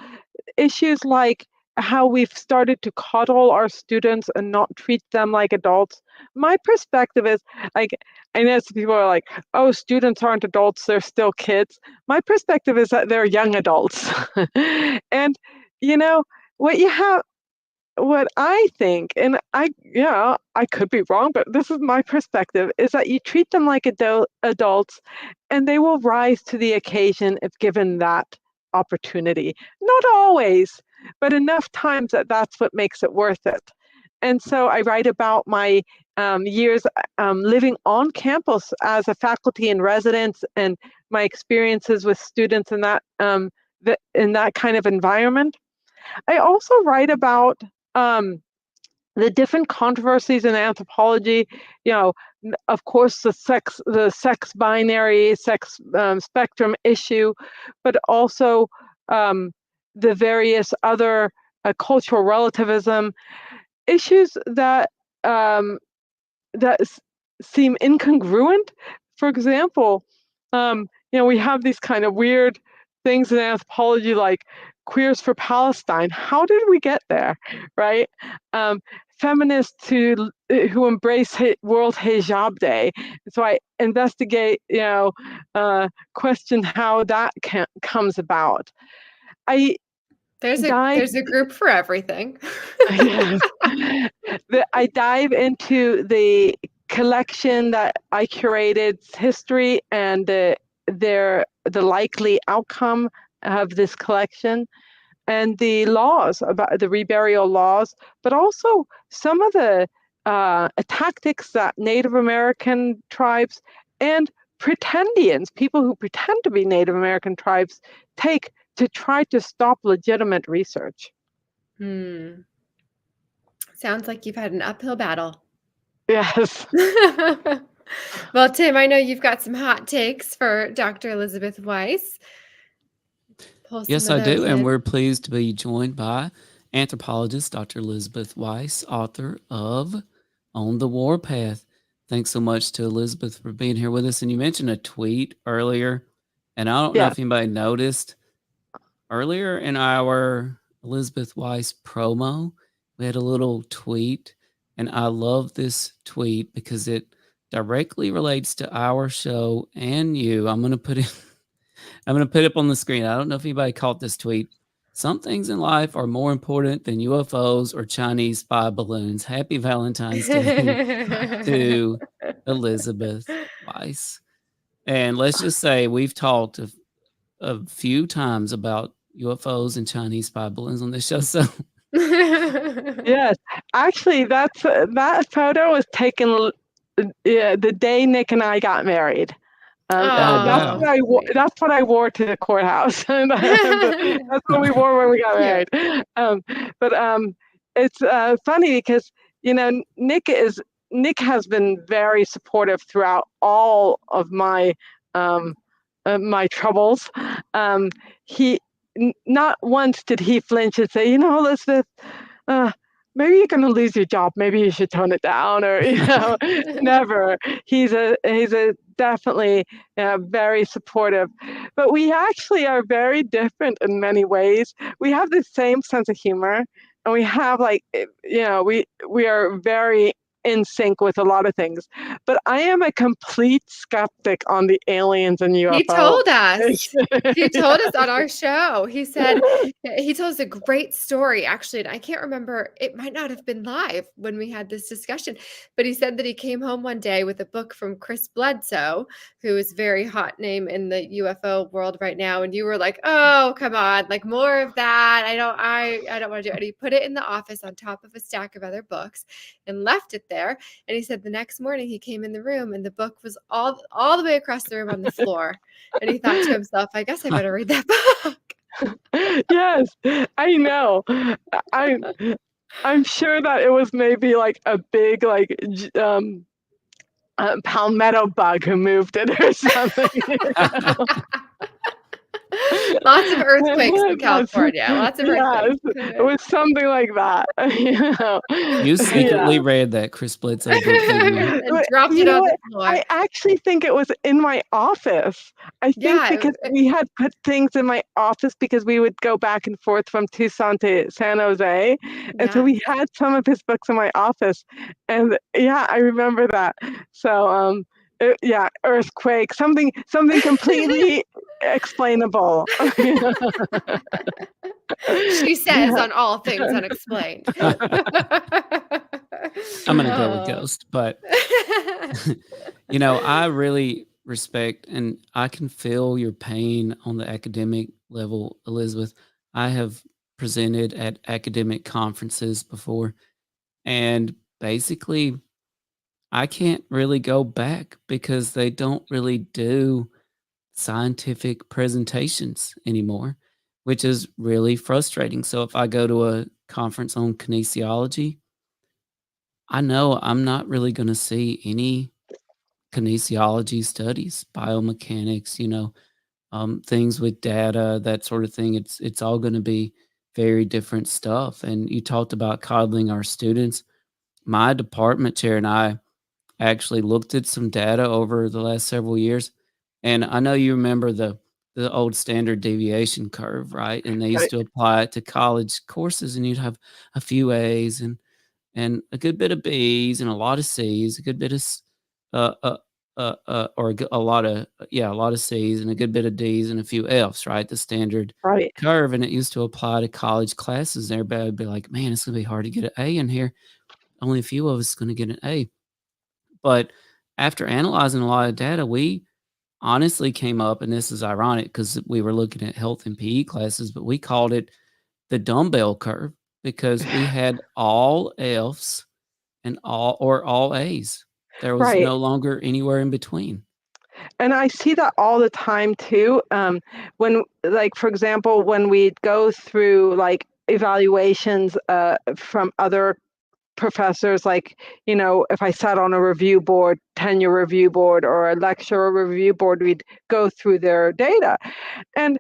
issues like how we've started to coddle our students and not treat them like adults. My perspective is, like, I know some people are like, oh, students aren't adults, they're still kids. My perspective is that they're young adults. And, you know, what I think, and I could be wrong, but this is my perspective, is that you treat them like adults and they will rise to the occasion if given that opportunity. Not always, but enough times that that's what makes it worth it. And so I write about my years living on campus as a faculty in residence, and my experiences with students in that kind of environment. I also write about the different controversies in anthropology. You know, of course, the sex binary, sex spectrum issue, but also the various other cultural relativism issues that seem incongruent. For example, you know, we have these kind of weird things in anthropology like queers for Palestine. How did we get there, right? Feminists who embrace World Hijab Day. So I investigate, you know, question how that comes about. There's a group for everything. Yes. I dive into the collection that I curated's history and the likely outcome of this collection, and the laws about the reburial laws, but also some of the tactics that Native American tribes and pretendians, people who pretend to be Native American tribes, take to try to stop legitimate research. Sounds like you've had an uphill battle. Yes. Well, Tim, I know you've got some hot takes for Dr. Elizabeth Weiss. Yes, I do, and we're pleased to be joined by anthropologist Dr. Elizabeth Weiss, author of On the Warpath. Thanks so much to Elizabeth for being here with us. And you mentioned a tweet earlier, and I don't know if anybody noticed, earlier in our Elizabeth Weiss promo, we had a little tweet, and I love this tweet because it directly relates to our show and you. I'm going to put it up on the screen. I don't know if anybody caught this tweet. Some things in life are more important than UFOs or Chinese spy balloons. Happy Valentine's Day to Elizabeth Weiss. And let's just say we've talked a few times about UFOs and Chinese spy balloons on this show. So yes, actually, that photo was taken the day Nick and I got married. That's what I wore to the courthouse. That's what we wore when we got married. But it's funny because, you know, Nick has been very supportive throughout all of my my troubles. not once did he flinch and say, Elizabeth, maybe you're going to lose your job. Maybe you should tone it down, or never. He's a definitely very supportive. But we actually are very different in many ways. We have the same sense of humor, and we have we are very in sync with a lot of things. But I am a complete skeptic on the aliens and UFO. He told us. He told us on our show. He said he told us a great story, actually. And I can't remember. It might not have been live when we had this discussion. But he said that he came home one day with a book from Chris Bledsoe, who is a very hot name in the UFO world right now. And you were like, "Oh, come on, like more of that. I don't want to do it." And he put it in the office on top of a stack of other books and left it there. And he said the next morning he came in the room and the book was all the way across the room on the floor. And he thought to himself, I guess I better read that book. Yes, I know. I'm sure that it was maybe like a big palmetto bug who moved it or something. Lots of earthquakes in California. Lots of earthquakes. Yes, it was something like that. You secretly read that Chris Bledsoe book, didn't you? And dropped it on the floor. I actually think it was in my office. I think because we had put things in my office because we would go back and forth from Tucson to San Jose. And so we had some of his books in my office. And I remember that. So earthquake, something completely explainable. She says on all things unexplained. I'm gonna go with ghost, but I really respect and I can feel your pain on the academic level, Elizabeth. I have presented at academic conferences before, and basically I can't really go back because they don't really do scientific presentations anymore, which is really frustrating. So if I go to a conference on kinesiology, I know I'm not really going to see any kinesiology studies, biomechanics, things with data, that sort of thing. It's all going to be very different stuff. And you talked about coddling our students. My department chair and I actually looked at some data over the last several years. And I know you remember the old standard deviation curve, right? And they used to apply it to college courses, and you'd have a few A's and a good bit of B's and a lot of C's, a good bit of a lot of C's and a good bit of D's and a few F's, right? The standard curve. And it used to apply to college classes. And everybody would be like, man, it's gonna be hard to get an A in here. Only a few of us are gonna get an A. But after analyzing a lot of data, we honestly came up, and this is ironic because we were looking at health and PE classes, but we called it the dumbbell curve because we had all F's and all A's. There was no longer anywhere in between. And I see that all the time too. When, for example, when we go through evaluations from other professors, if I sat on a review board, tenure review board, or a lecturer review board, we'd go through their data and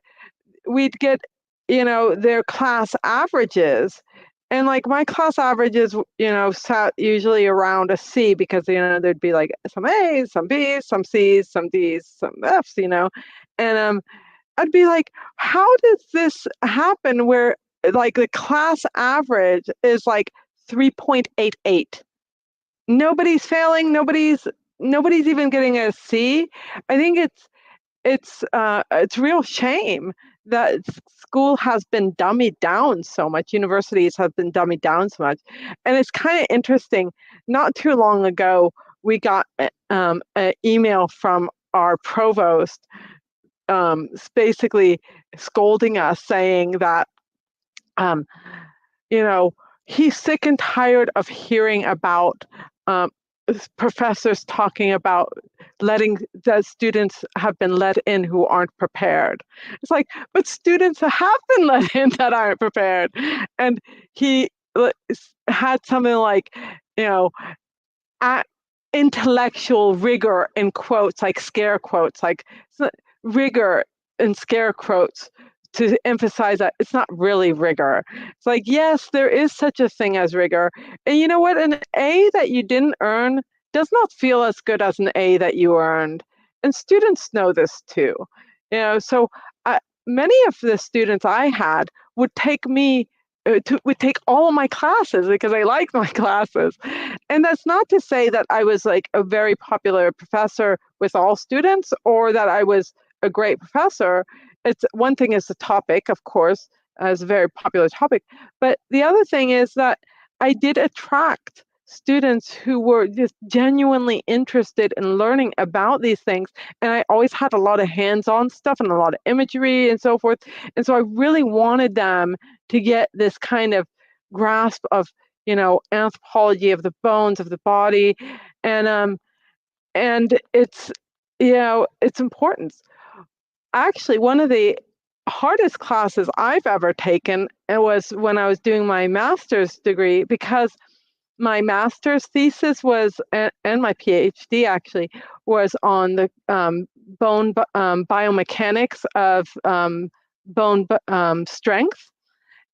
we'd get, their class averages. And my class averages, sat usually around a C because, there'd be some A's, some B's, some C's, some D's, some F's, and I'd be like, how does this happen where the class average is 3.88. Nobody's failing. Nobody's even getting a C. I think it's real shame that school has been dummied down so much. Universities have been dummied down so much, and it's kind of interesting. Not too long ago, we got an email from our provost, basically scolding us, saying that, he's sick and tired of hearing about professors talking about letting the students have been let in who aren't prepared. It's but students have been let in that aren't prepared. And he had something intellectual rigor in quotes, scare quotes, rigor in scare quotes to emphasize that it's not really rigor. It's like, yes, there is such a thing as rigor. And you know what? An A that you didn't earn does not feel as good as an A that you earned. And students know this too. So many of the students I had would take me would take all of my classes because I liked my classes. And that's not to say that I was like a very popular professor with all students or that I was a great professor. It's one thing is the topic, of course, as a very popular topic. But the other thing is that I did attract students who were just genuinely interested in learning about these things. And I always had a lot of hands-on stuff and a lot of imagery and so forth. And so I really wanted them to get this kind of grasp of, anthropology of the bones of the body. And it's, it's important. Actually, one of the hardest classes I've ever taken was when I was doing my master's degree, because my master's thesis was, and my PhD actually, was on the bone biomechanics of bone strength.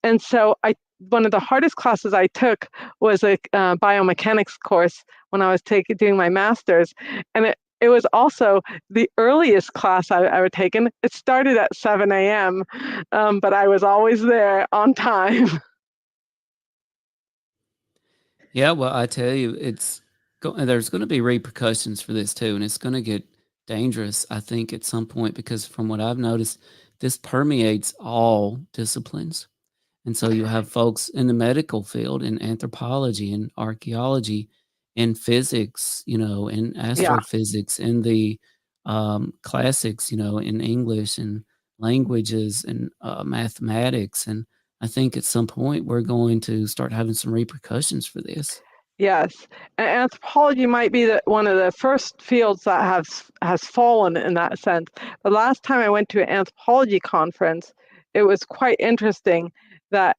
And so one of the hardest classes I took was a biomechanics course when I was doing my master's. And it was also the earliest class I've ever taken. It started at 7 a.m., but I was always there on time. Yeah, well, I tell you, there's going to be repercussions for this too, and it's going to get dangerous, I think, at some point, because from what I've noticed, this permeates all disciplines. And so you have folks in the medical field, in anthropology, in archaeology, in physics, in astrophysics, in the classics, in English and languages and mathematics. And I think at some point we're going to start having some repercussions for this. Yes, and anthropology might be one of the first fields that has fallen in that sense. The last time I went to an anthropology conference, it was quite interesting that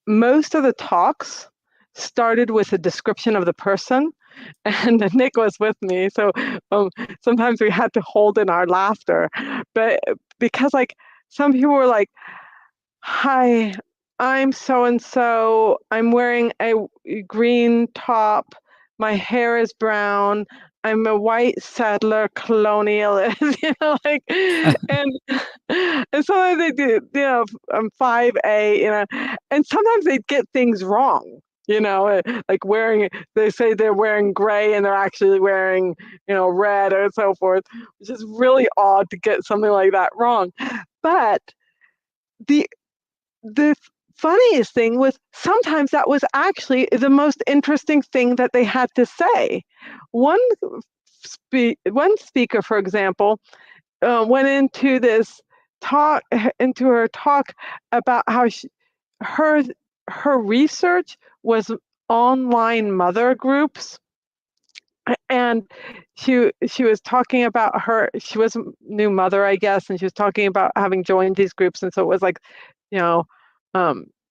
most of the talks started with a description of the person, and Nick was with me, so sometimes we had to hold in our laughter, but because like some people were like, "Hi, I'm so and so. I'm wearing a green top. My hair is brown. I'm a white settler colonialist," and sometimes they do, I'm 5A, and sometimes they get things wrong, like they say they're wearing gray and they're actually wearing, red or so forth, which is really odd to get something like that wrong. But the funniest thing was sometimes that was actually the most interesting thing that they had to say. One speaker, for example, went into her talk about how her research was online mother groups. And she was talking about she was a new mother, I guess, and she was talking about having joined these groups. And so it was like,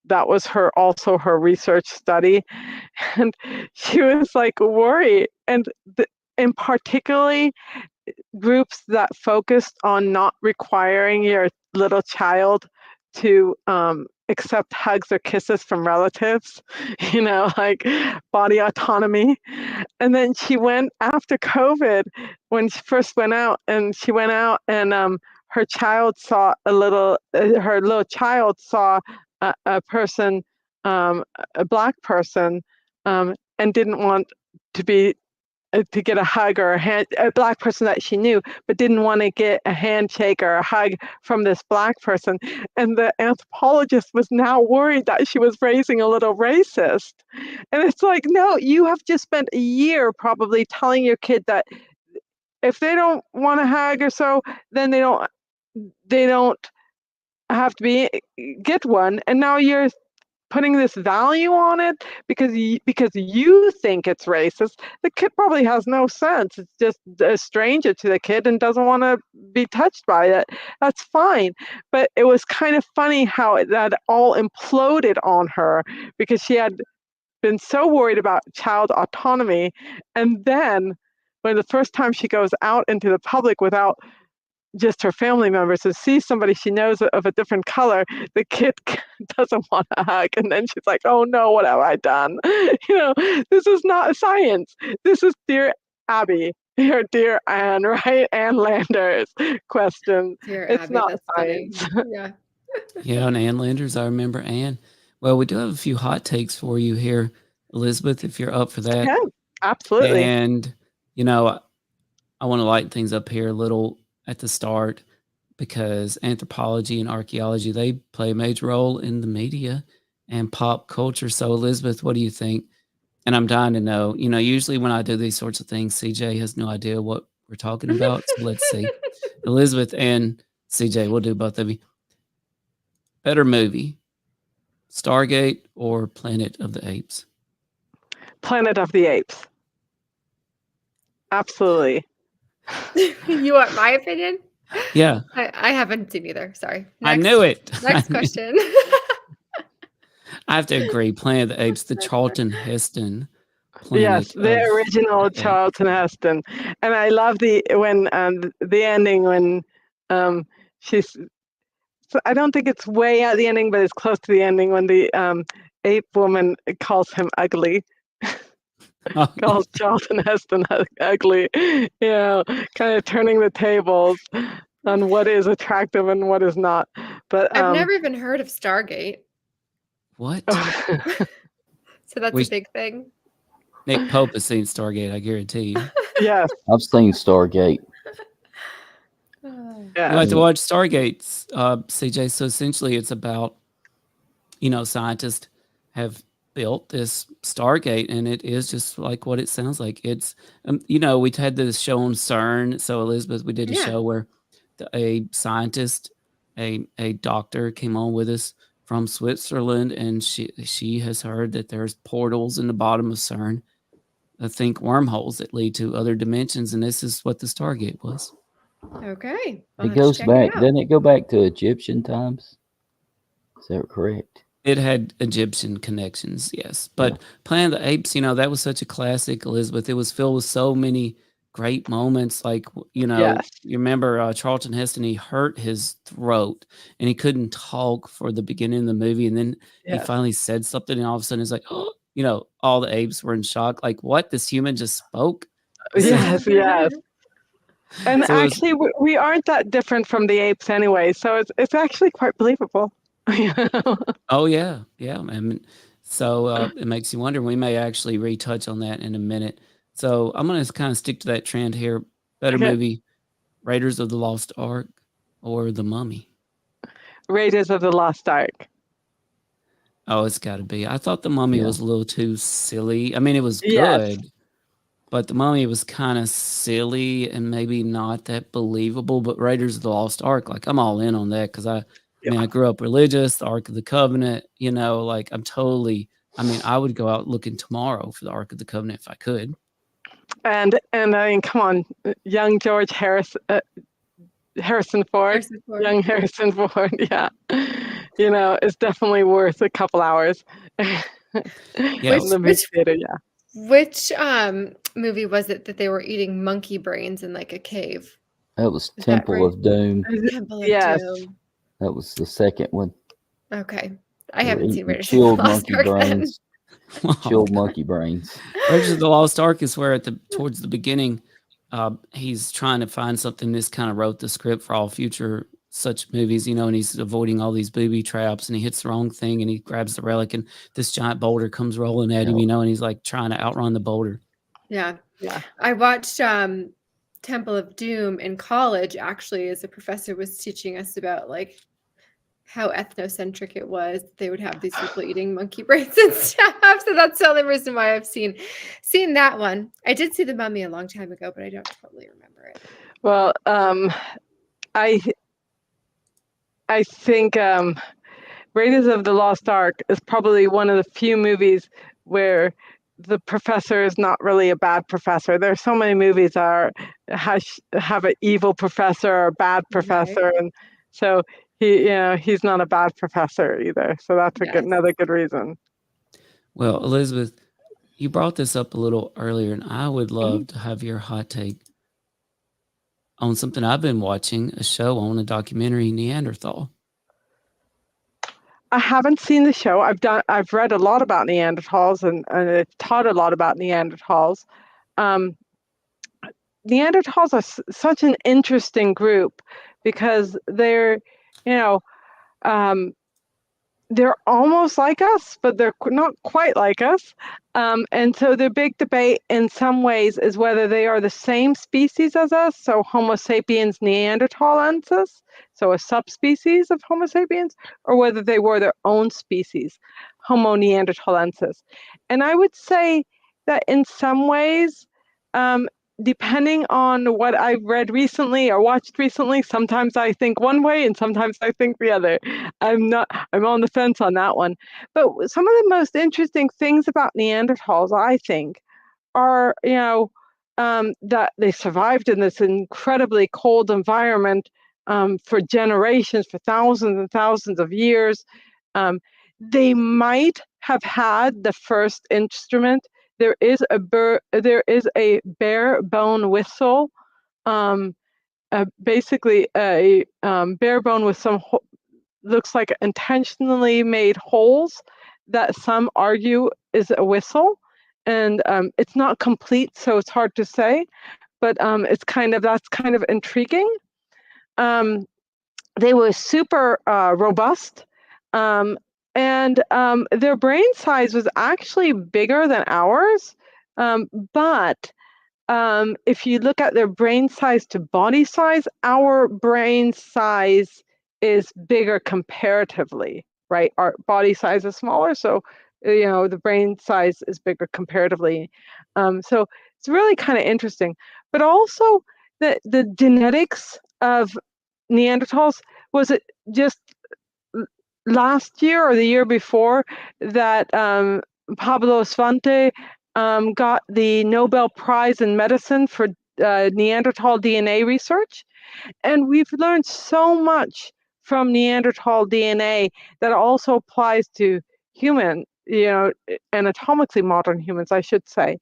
that was also her research study. And she was like worried. And in particularly groups that focused on not requiring your little child to accept hugs or kisses from relatives, like body autonomy. And then she went after COVID, when she first went out, and her child saw her little child saw a person, a Black person, and didn't want to get a hug or a Black person that she knew, but didn't want to get a handshake or a hug from this Black person. And the anthropologist was now worried that she was raising a little racist. And it's like, no, you have just spent a year probably telling your kid that if they don't want a hug or so, then they don't have to get one. And now you're putting this value on it because you think it's racist. The kid probably has no sense. It's just a stranger to the kid and doesn't want to be touched by it. That's fine. But it was kind of funny how that all imploded on her because she had been so worried about child autonomy. And then when the first time she goes out into the public without just her family members and sees somebody she knows of a different color, the kid doesn't want to hug. And then she's like, oh no, what have I done? This is not science. This is Dear Abby, or Dear Anne, right? Anne Landers question. Dear It's Abby, not that's science. funny. Yeah. Yeah, and Ann Landers, I remember Ann. Well, we do have a few hot takes for you here, Elizabeth, if you're up for that. Yeah, absolutely. And, I want to lighten things up here a little at the start because anthropology and archaeology, they play a major role in the media and pop culture. So, Elizabeth, what do you think? And I'm dying to know, usually when I do these sorts of things, CJ has no idea what we're talking about. So let's see. Elizabeth and CJ, we'll do both of you. Better movie, Stargate or Planet of the Apes? Planet of the Apes. Absolutely. You want my opinion? Yeah. I haven't seen either. Sorry. I knew it. Next question. I have to agree. Planet of the Apes, the Charlton Heston. Yes, the original Charlton Heston, and I love the ending when she's. So I don't think it's way at the ending, but it's close to the ending when the ape woman calls him ugly. Calls Charlton Heston ugly, kind of turning the tables on what is attractive and what is not. But I've never even heard of Stargate. What? So that's a big thing. Nick Pope has seen Stargate, I guarantee you. Yes. I've seen Stargate. You like to watch Stargate, CJ. So essentially it's about, scientists have built this Stargate, and it is just like what it sounds like. It's, we had this show on CERN. So Elizabeth, we did a show where a scientist, a doctor came on with us from Switzerland, and she has heard that there's portals in the bottom of CERN. I think wormholes that lead to other dimensions, and this is what the Stargate was. Okay. It goes back. Doesn't it go back to Egyptian times? Is that correct? It had Egyptian connections, yes. But Planet of the Apes, that was such a classic, Elizabeth. It was filled with so many great moments. Like, you remember Charlton Heston, he hurt his throat and he couldn't talk for the beginning of the movie. And then he finally said something, and all of a sudden it's like, oh, all the apes were in shock. Like, what? This human just spoke? Yes. And so actually, we aren't that different from the apes anyway, so it's actually quite believable. Oh yeah. I mean, so it makes you wonder. We may actually retouch on that in a minute. So I'm going to kind of stick to that trend here. Better movie, Raiders of the Lost Ark or The Mummy? Raiders of the Lost Ark. Oh, it's got to be. I thought The Mummy was a little too silly. I mean, it was good, but The Mummy was kind of silly and maybe not that believable. But Raiders of the Lost Ark, like, I'm all in on that because I grew up religious, the Ark of the Covenant, like I would go out looking tomorrow for the Ark of the Covenant if I could. And I mean, come on, young George Harrison Ford, young Harrison Ford, it's definitely worth a couple hours. Which movie was it that they were eating monkey brains in like a cave? That was Temple of Doom. Temple of Doom. That was the second one. Okay. I haven't seen Raiders of the Lost Ark then. Chilled monkey brains. Raiders of the Lost Ark is where towards the beginning, he's trying to find something. This kind of wrote the script for all future such movies, and he's avoiding all these booby traps, and he hits the wrong thing, and he grabs the relic, and this giant boulder comes rolling at him, and he's like trying to outrun the boulder. Yeah. I watched Temple of Doom in college, actually, as a professor was teaching us about like how ethnocentric it was. They would have these people eating monkey brains and stuff. So that's the only reason why I've seen that one. I did see The Mummy a long time ago, but I don't totally remember it. Well, I think Raiders of the Lost Ark is probably one of the few movies where the professor is not really a bad professor. There are so many movies that have an evil professor or a bad professor, and so he's not a bad professor either. So that's another good reason. Well, Elizabeth, you brought this up a little earlier, and I would love to have your hot take. on something I've been watching, a show on a documentary, Neanderthal. I haven't seen the show. I've read a lot about Neanderthals and I've taught a lot about Neanderthals. Neanderthals are such an interesting group because they're, they're almost like us, but they're not quite like us. And so the big debate in some ways is whether they are the same species as us, so Homo sapiens neanderthalensis, so a subspecies of Homo sapiens, or whether they were their own species, Homo neanderthalensis. And I would say that in some ways, depending on what I've read recently or watched recently, sometimes I think one way and sometimes I think the other. I'm on the fence on that one. But some of the most interesting things about Neanderthals, I think, are, that they survived in this incredibly cold environment for generations, for thousands and thousands of years. They might have had the first instrument. There is a bare bone whistle, basically a bare bone with some looks like intentionally made holes that some argue is a whistle, and it's not complete, so it's hard to say, but that's kind of intriguing. They were super robust. And their brain size was actually bigger than ours. But if you look at their brain size to body size, our brain size is bigger comparatively, right? Our body size is smaller, so the brain size is bigger comparatively. So it's really kind of interesting. But also the genetics of Neanderthals, was it just last year or the year before that Pablo Svante got the Nobel Prize in Medicine for Neanderthal DNA research? And we've learned so much from Neanderthal DNA that also applies to human, anatomically modern humans, I should say.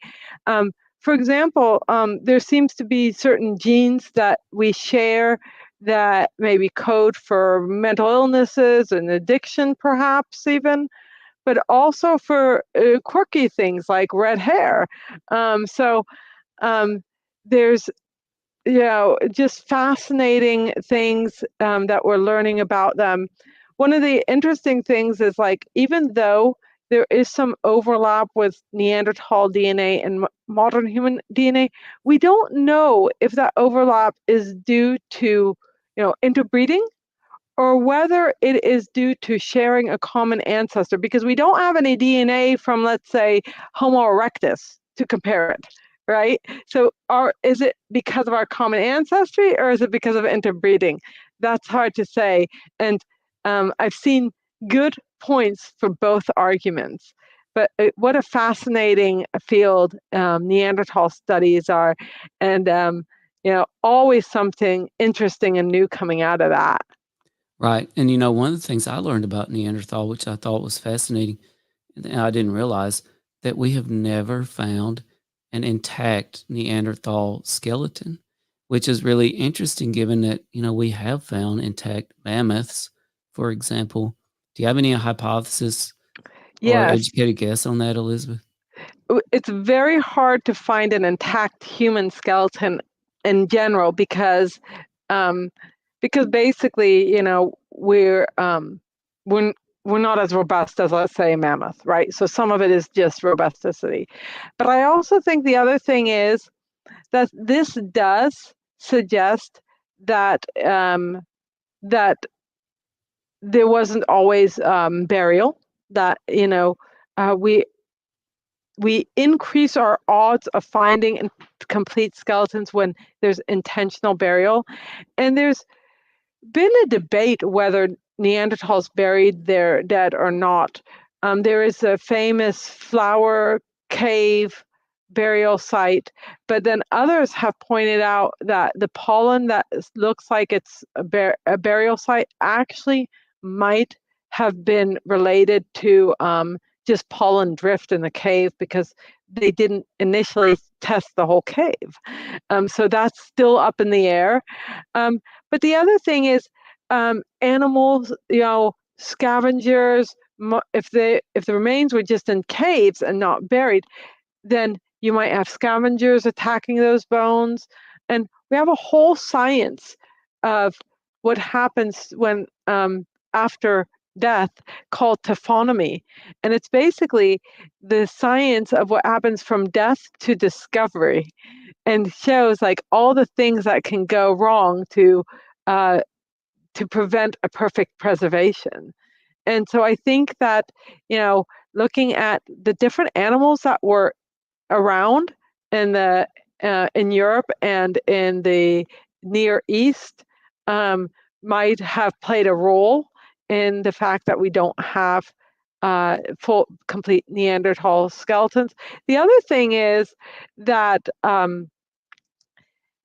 For example, there seems to be certain genes that we share that maybe code for mental illnesses and addiction, perhaps even, but also for quirky things like red hair. So there's just fascinating things that we're learning about them. One of the interesting things is, like, even though there is some overlap with Neanderthal DNA and modern human DNA, we don't know if that overlap is due to interbreeding, or whether it is due to sharing a common ancestor, because we don't have any DNA from, let's say, Homo erectus to compare it, right? So is it because of our common ancestry, or is it because of interbreeding? That's hard to say. And I've seen good points for both arguments. But what a fascinating field Neanderthal studies are. And, always something interesting and new coming out of that. Right. And, one of the things I learned about Neanderthal, which I thought was fascinating, and I didn't realize, that we have never found an intact Neanderthal skeleton, which is really interesting given that, we have found intact mammoths, for example. Do you have any hypothesis or educated guess on that, Elizabeth? It's very hard to find an intact human skeleton in general because basically, we're not as robust as, let's say, a mammoth, right? So some of it is just robusticity. But I also think the other thing is that this does suggest that that there wasn't always burial, that we increase our odds of finding complete skeletons when there's intentional burial. And there's been a debate whether Neanderthals buried their dead or not. There is a famous flower cave burial site, but then others have pointed out that the pollen that looks like it's a burial site actually might have been related to just pollen drift in the cave, because they didn't initially test the whole cave. So that's still up in the air. But the other thing is animals, scavengers, if the remains were just in caves and not buried, then you might have scavengers attacking those bones. And we have a whole science of what happens when after death called taphonomy. And it's basically the science of what happens from death to discovery, and shows like all the things that can go wrong to prevent a perfect preservation. And so I think that, looking at the different animals that were around in Europe and in the Near East might have played a role in the fact that we don't have full, complete Neanderthal skeletons. The other thing is that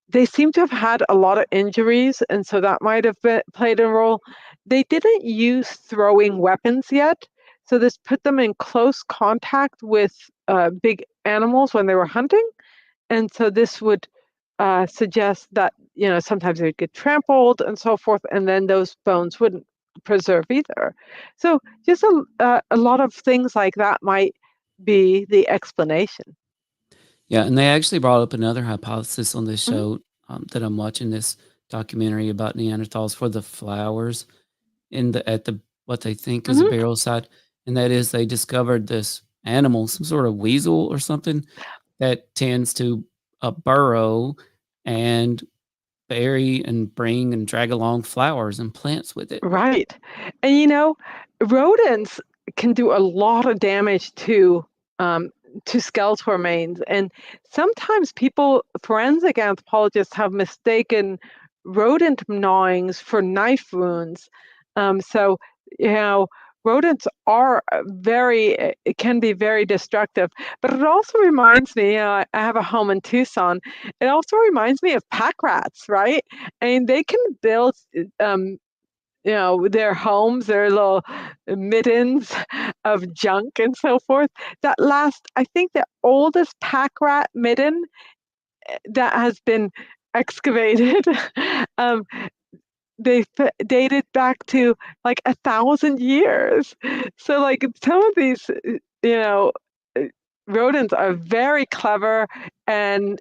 they seem to have had a lot of injuries, and so that might have played a role. They didn't use throwing weapons yet, so this put them in close contact with big animals when they were hunting, and so this would suggest that sometimes they'd get trampled and so forth, and then those bones wouldn't preserve either. So just a lot of things like that might be the explanation. Yeah, and they actually brought up another hypothesis on this show that I'm watching this documentary about Neanderthals for the flowers at the what they think is a burial site, and that is they discovered this animal, some sort of weasel or something, that tends to burrow and bury and bring and drag along flowers and plants with it. Right. And rodents can do a lot of damage to skeletal remains. And sometimes forensic anthropologists have mistaken rodent gnawings for knife wounds. So, rodents it can be very destructive. But it also reminds me, I have a home in Tucson. It also reminds me of pack rats, right? And they can build their homes, their little middens of junk and so forth. I think the oldest pack rat midden that has been excavated, they dated back to like 1,000 years. So like some of these, rodents are very clever and,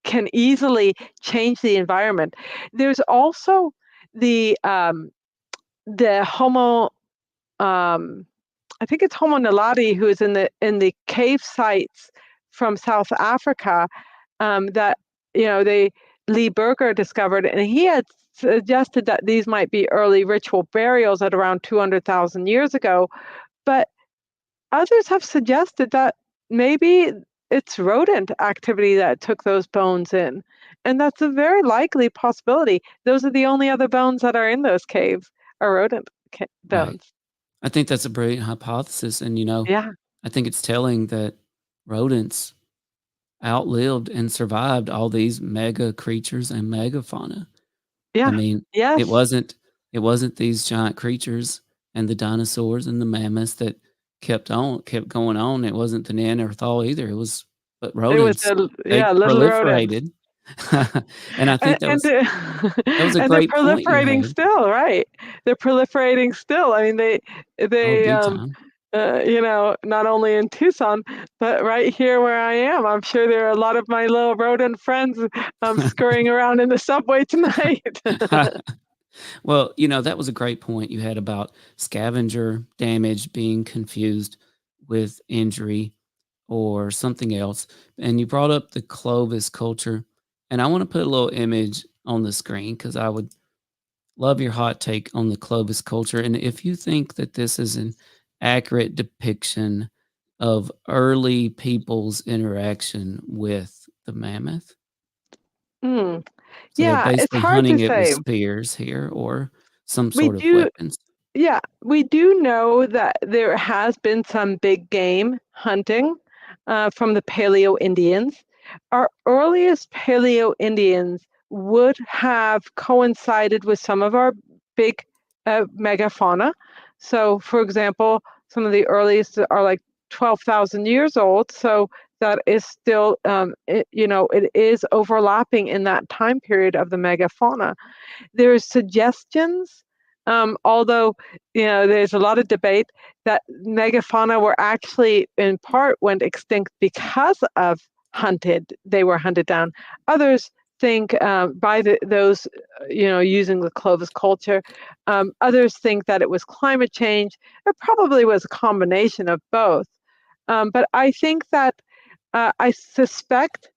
can easily change the environment. There's also the Homo, I think it's Homo naledi, who is in the cave sites from South Africa that Lee Berger discovered, and he had suggested that these might be early ritual burials at around 200,000 years ago, but others have suggested that maybe it's rodent activity that took those bones in. And that's a very likely possibility. Those are the only other bones that are in those caves are rodent bones. Right. I think that's a brilliant hypothesis. And, Yeah. I think it's telling that rodents outlived and survived all these mega creatures and megafauna. Yeah. I mean, yes. it wasn't these giant creatures and the dinosaurs and the mammoths that kept going on. It wasn't the Neanderthal either. But rodents. They little proliferated. And I think that was a great they're proliferating still, right? They're proliferating still. I mean, they big time. not only in Tucson, but right here where I am. I'm sure there are a lot of my little rodent friends scurrying around in the subway tonight. Well, that was a great point you had about scavenger damage being confused with injury or something else. And you brought up the Clovis culture. And I want to put a little image on the screen because I would love your hot take on the Clovis culture. And if you think that this is an accurate depiction of early people's interaction with the mammoth. So yeah, they're it's basically hard hunting to it with say. spears here or some sort of weapons. Yeah, we do know that there has been some big game hunting from the Paleo Indians. Our earliest Paleo Indians would have coincided with some of our big megafauna. So, for example, some of the earliest are like 12,000 years old. So that is still, it is overlapping in that time period of the megafauna. There's suggestions, although, there's a lot of debate that megafauna were actually in part went extinct because of they were hunted down. Others think by those, using the Clovis culture. Others think that it was climate change. It probably was a combination of both. But I think that I suspect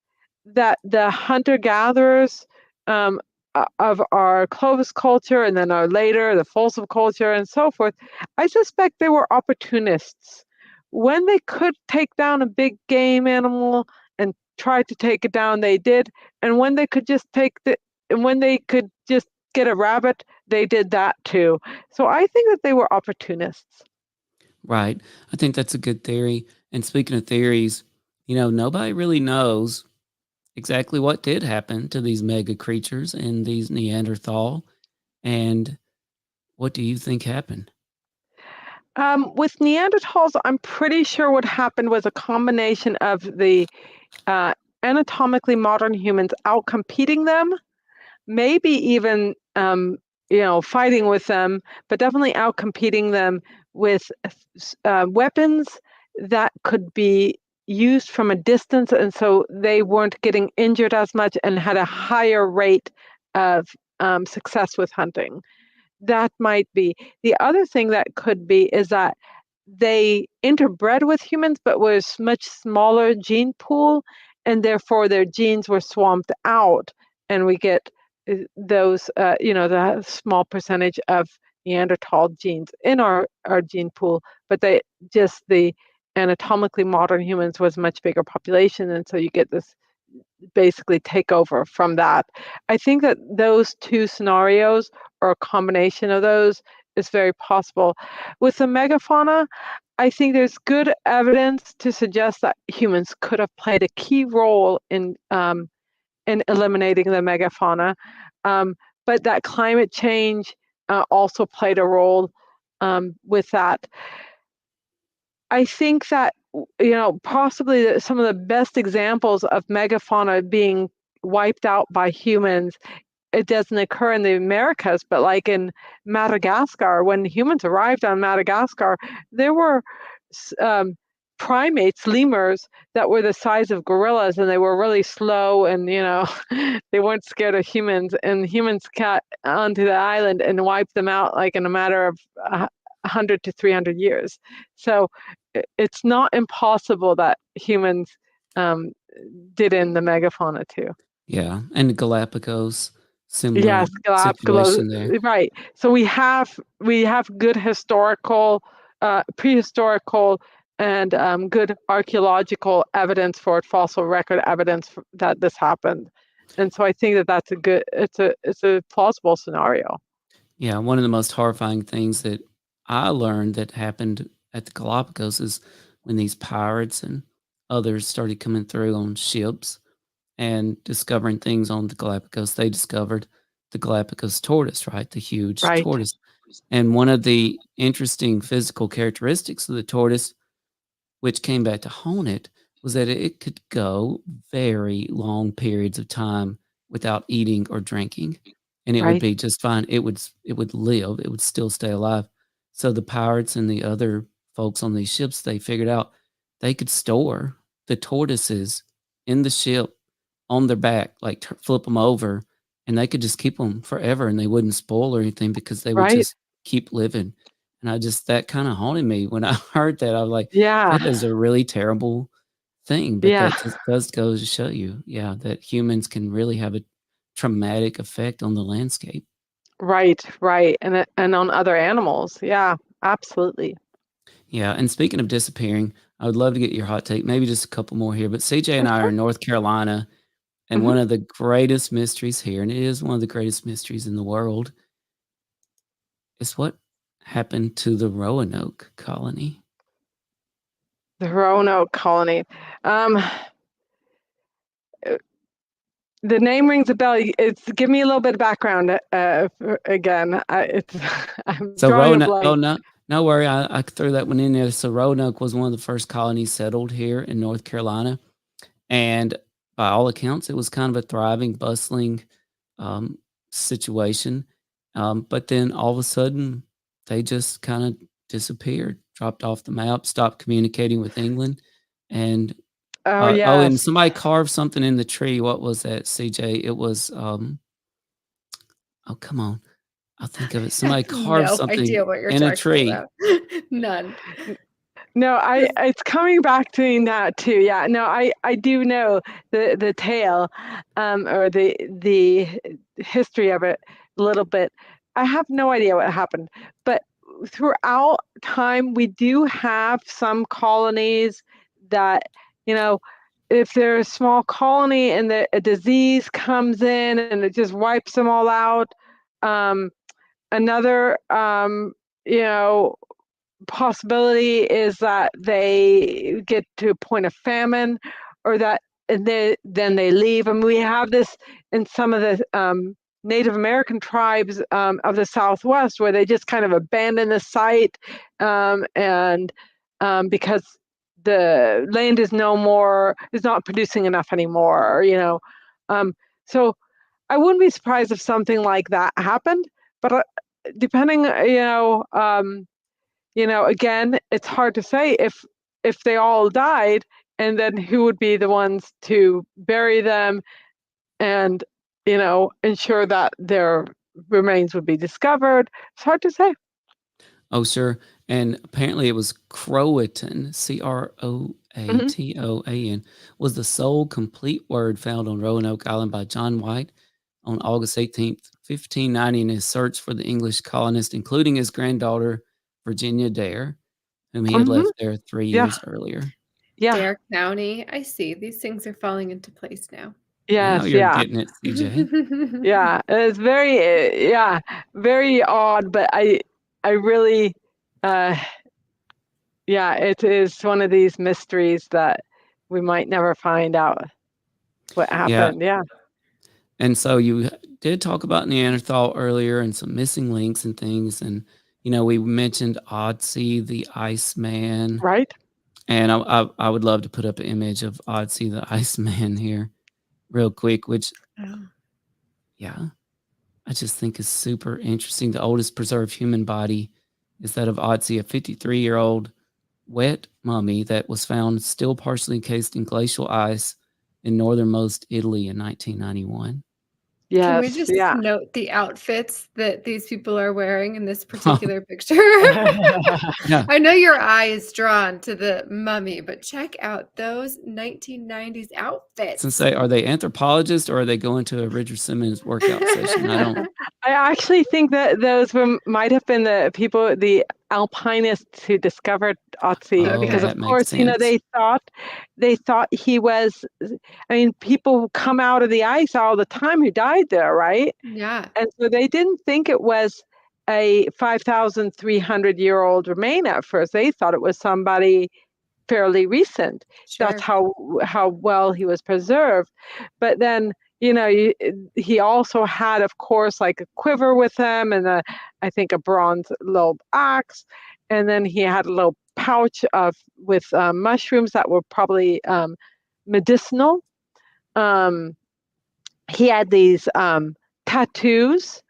that the hunter-gatherers of our Clovis culture, and then the Folsom culture and so forth, I suspect they were opportunists. When they could take down a big game animal and try to take it down, they did. And when they could just get a rabbit, they did that too. So I think that they were opportunists. Right. I think that's a good theory. And speaking of theories, nobody really knows exactly what did happen to these mega creatures and these Neanderthal. And what do you think happened? With Neanderthals, I'm pretty sure what happened was a combination of the anatomically modern humans outcompeting them, maybe even fighting with them, but definitely outcompeting them with weapons that could be used from a distance, and so they weren't getting injured as much and had a higher rate of success with hunting. That might be. The other thing that could be is that they interbred with humans, but was much smaller gene pool, and therefore their genes were swamped out, and we get those, the small percentage of Neanderthal genes in our gene pool, but the anatomically modern humans was much bigger population, and so you get this basically take over from that. I think that those two scenarios, or a combination of those, is very possible. With the megafauna, I think there's good evidence to suggest that humans could have played a key role in eliminating the megafauna, but that climate change also played a role with that. I think that possibly some of the best examples of megafauna being wiped out by humans, it doesn't occur in the Americas, but like in Madagascar, when humans arrived on Madagascar, there were primates, lemurs, that were the size of gorillas, and they were really slow, and they weren't scared of humans, and humans got onto the island and wiped them out like in a matter of 100 to 300 years. So it's not impossible that humans did in the megafauna too. Yeah, and the Galapagos, similar Yes, Galapagos, situation there. right. So we have good historical, prehistorical, and good archaeological evidence for it, fossil record evidence that this happened, and so I think that that's it's a plausible scenario. Yeah, one of the most horrifying things that I learned that happened at the Galapagos is when these pirates and others started coming through on ships and discovering things on the Galapagos. They discovered the Galapagos tortoise, right? The huge Right. tortoise. And one of the interesting physical characteristics of the tortoise, which came back to haunt it, was that it could go very long periods of time without eating or drinking, and it would Right. be just fine. It would live. It would still stay alive. So the pirates and the other folks on these ships, they figured out they could store the tortoises in the ship on their back, like flip them over, and they could just keep them forever, and they wouldn't spoil or anything because they would Right. just keep living. And that kind of haunted me when I heard that. I was like, Yeah. that is a really terrible thing, but Yeah. that just does go to show you, that humans can really have a traumatic effect on the landscape. Right. And on other animals. Yeah, absolutely. Yeah, and speaking of disappearing, I would love to get your hot take, maybe just a couple more here, but CJ and I Sure. are in North Carolina, and one of the greatest mysteries here, and it is one of the greatest mysteries in the world, is what happened to the Roanoke colony. The Roanoke colony. The name rings a bell. Give me a little bit of background again. I'm So drawing a blank. No worry, I threw that one in there. So Roanoke was one of the first colonies settled here in North Carolina. And by all accounts, it was kind of a thriving, bustling situation. But then all of a sudden, they just kind of disappeared, dropped off the map, stopped communicating with England. And Oh, and yes. somebody carved something in the tree. What was that, CJ? It was, oh, come on. I'll think of it. Somebody carved No something idea what you're in a talking tree. about. None. No, it's coming back to me now too. Yeah, no, I do know the tale, or the history of it a little bit. I have no idea what happened, but throughout time we do have some colonies that, if there's a small colony and a disease comes in and it just wipes them all out. Another, possibility is that they get to a point of famine, or that then they leave. And we have this in some of the Native American tribes of the Southwest, where they just kind of abandon the site, and because the land is not producing enough anymore. So I wouldn't be surprised if something like that happened, but depending, again, it's hard to say if they all died, and then who would be the ones to bury them and, ensure that their remains would be discovered. It's hard to say. Oh, sure. And apparently it was Croatan, Croatoan, was the sole complete word found on Roanoke Island by John White on August 18th, 1590, in his search for the English colonist, including his granddaughter, Virginia Dare, whom he had left there 3 years earlier. Yeah. Dare County. I see. These things are falling into place now. Now Yes. you're Yeah. getting it, CJ. Yeah. It's very, very odd, but I really, it is one of these mysteries that we might never find out what happened. Yeah. And so you did talk about Neanderthal earlier and some missing links and things. And, we mentioned Otzi, the Iceman. Right. And I would love to put up an image of Otzi, the Iceman here real quick, which, I just think is super interesting. The oldest preserved human body is that of Otzi, a 53-year-old wet mummy that was found still partially encased in glacial ice in northernmost Italy in 1991. Yes. Can we just note the outfits that these people are wearing in this particular picture? Yeah. I know your eye is drawn to the mummy, but check out those 1990s outfits. Since are they anthropologists, or are they going to a Richard Simmons workout session? I actually think that those might have been the people, the alpinists who discovered Otzi, because of course, they thought he was. I mean, people come out of the ice all the time who died there, right? Yeah. And so they didn't think it was a 5,300-year-old remain at first. They thought it was somebody fairly recent. Sure. That's how well he was preserved. But then, he also had, of course, like a quiver with him, and I think a bronze little axe, and then he had a little pouch with mushrooms that were probably medicinal. He had these tattoos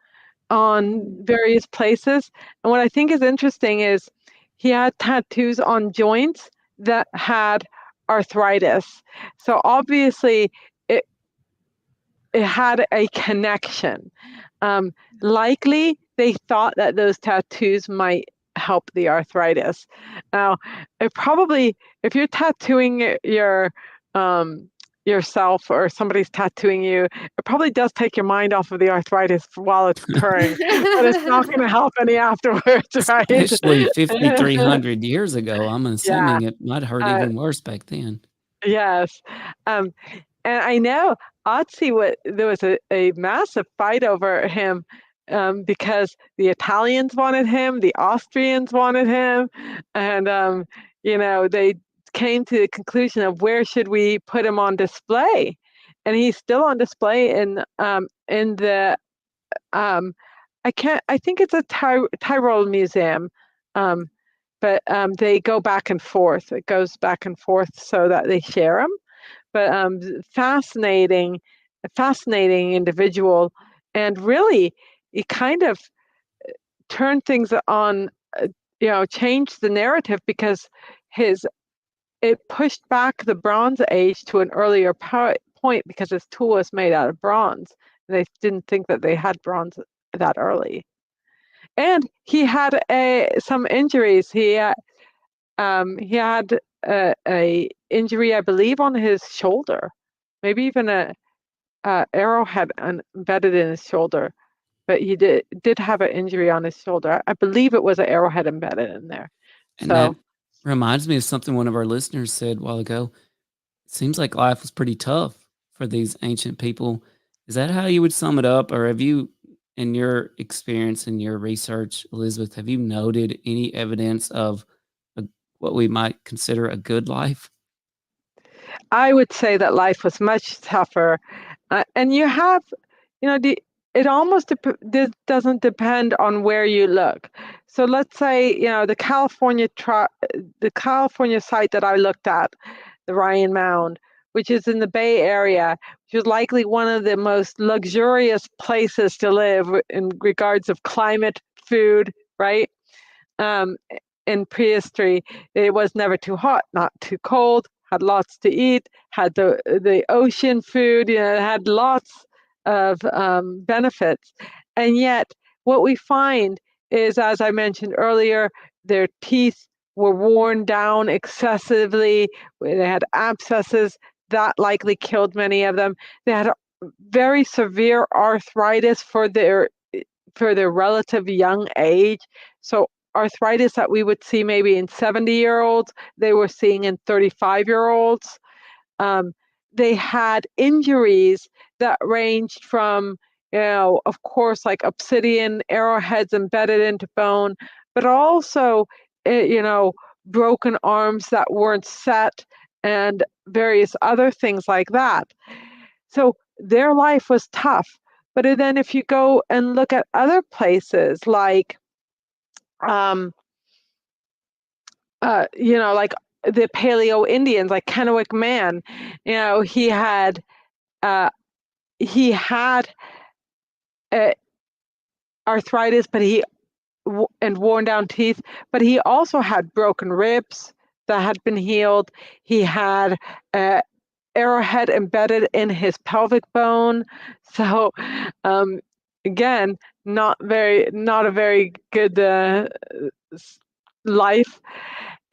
on various places, and what I think is interesting is he had tattoos on joints that had arthritis. So obviously it had a connection. Likely they thought that those tattoos might help the arthritis. Now, if you're tattooing yourself, or somebody's tattooing you, it probably does take your mind off of the arthritis while it's occurring, but it's not going to help any afterwards, right? Especially 5,300 years ago. I'm assuming it might hurt even worse back then. Yes. And I know Otzi, there was a massive fight over him, because the Italians wanted him, the Austrians wanted him, and they came to the conclusion of where should we put him on display, and he's still on display in the I think it's a Tyrol museum. But they go back and forth. It goes back and forth so that they share them. But fascinating individual, and really, it kind of turned things on. Changed the narrative because it pushed back the Bronze Age to an earlier point because his tool was made out of bronze. They didn't think that they had bronze that early. And he had some injuries. He had a injury, I believe, on his shoulder, maybe even a arrowhead embedded in his shoulder. But he did have an injury on his shoulder. I believe it was an arrowhead embedded in there. And that reminds me of something one of our listeners said a while ago. It seems like life was pretty tough for these ancient people. Is that how you would sum it up? Or have you, in your experience and your research, Elizabeth, have you noted any evidence of what we might consider a good life? I would say that life was much tougher. And you have, it almost doesn't depend on where you look. So let's say, the California site that I looked at, the Ryan Mound, which is in the Bay Area, which is likely one of the most luxurious places to live in regards of climate, food, right? In prehistory, it was never too hot, not too cold, had lots to eat, had the ocean food, had lots of benefits. And yet what we find is, as I mentioned earlier, their teeth were worn down excessively. They had abscesses that likely killed many of them. They had very severe arthritis for their relative young age. So arthritis that we would see maybe in 70-year-olds, they were seeing in 35-year-olds. They had injuries that ranged from, of course, like obsidian arrowheads embedded into bone, but also, broken arms that weren't set and various other things like that. So their life was tough. But then if you go and look at other places like, like the Paleo Indians, like Kennewick Man, he had arthritis, but and worn down teeth, but he also had broken ribs that had been healed. He had arrowhead embedded in his pelvic bone. So again, not a very good life.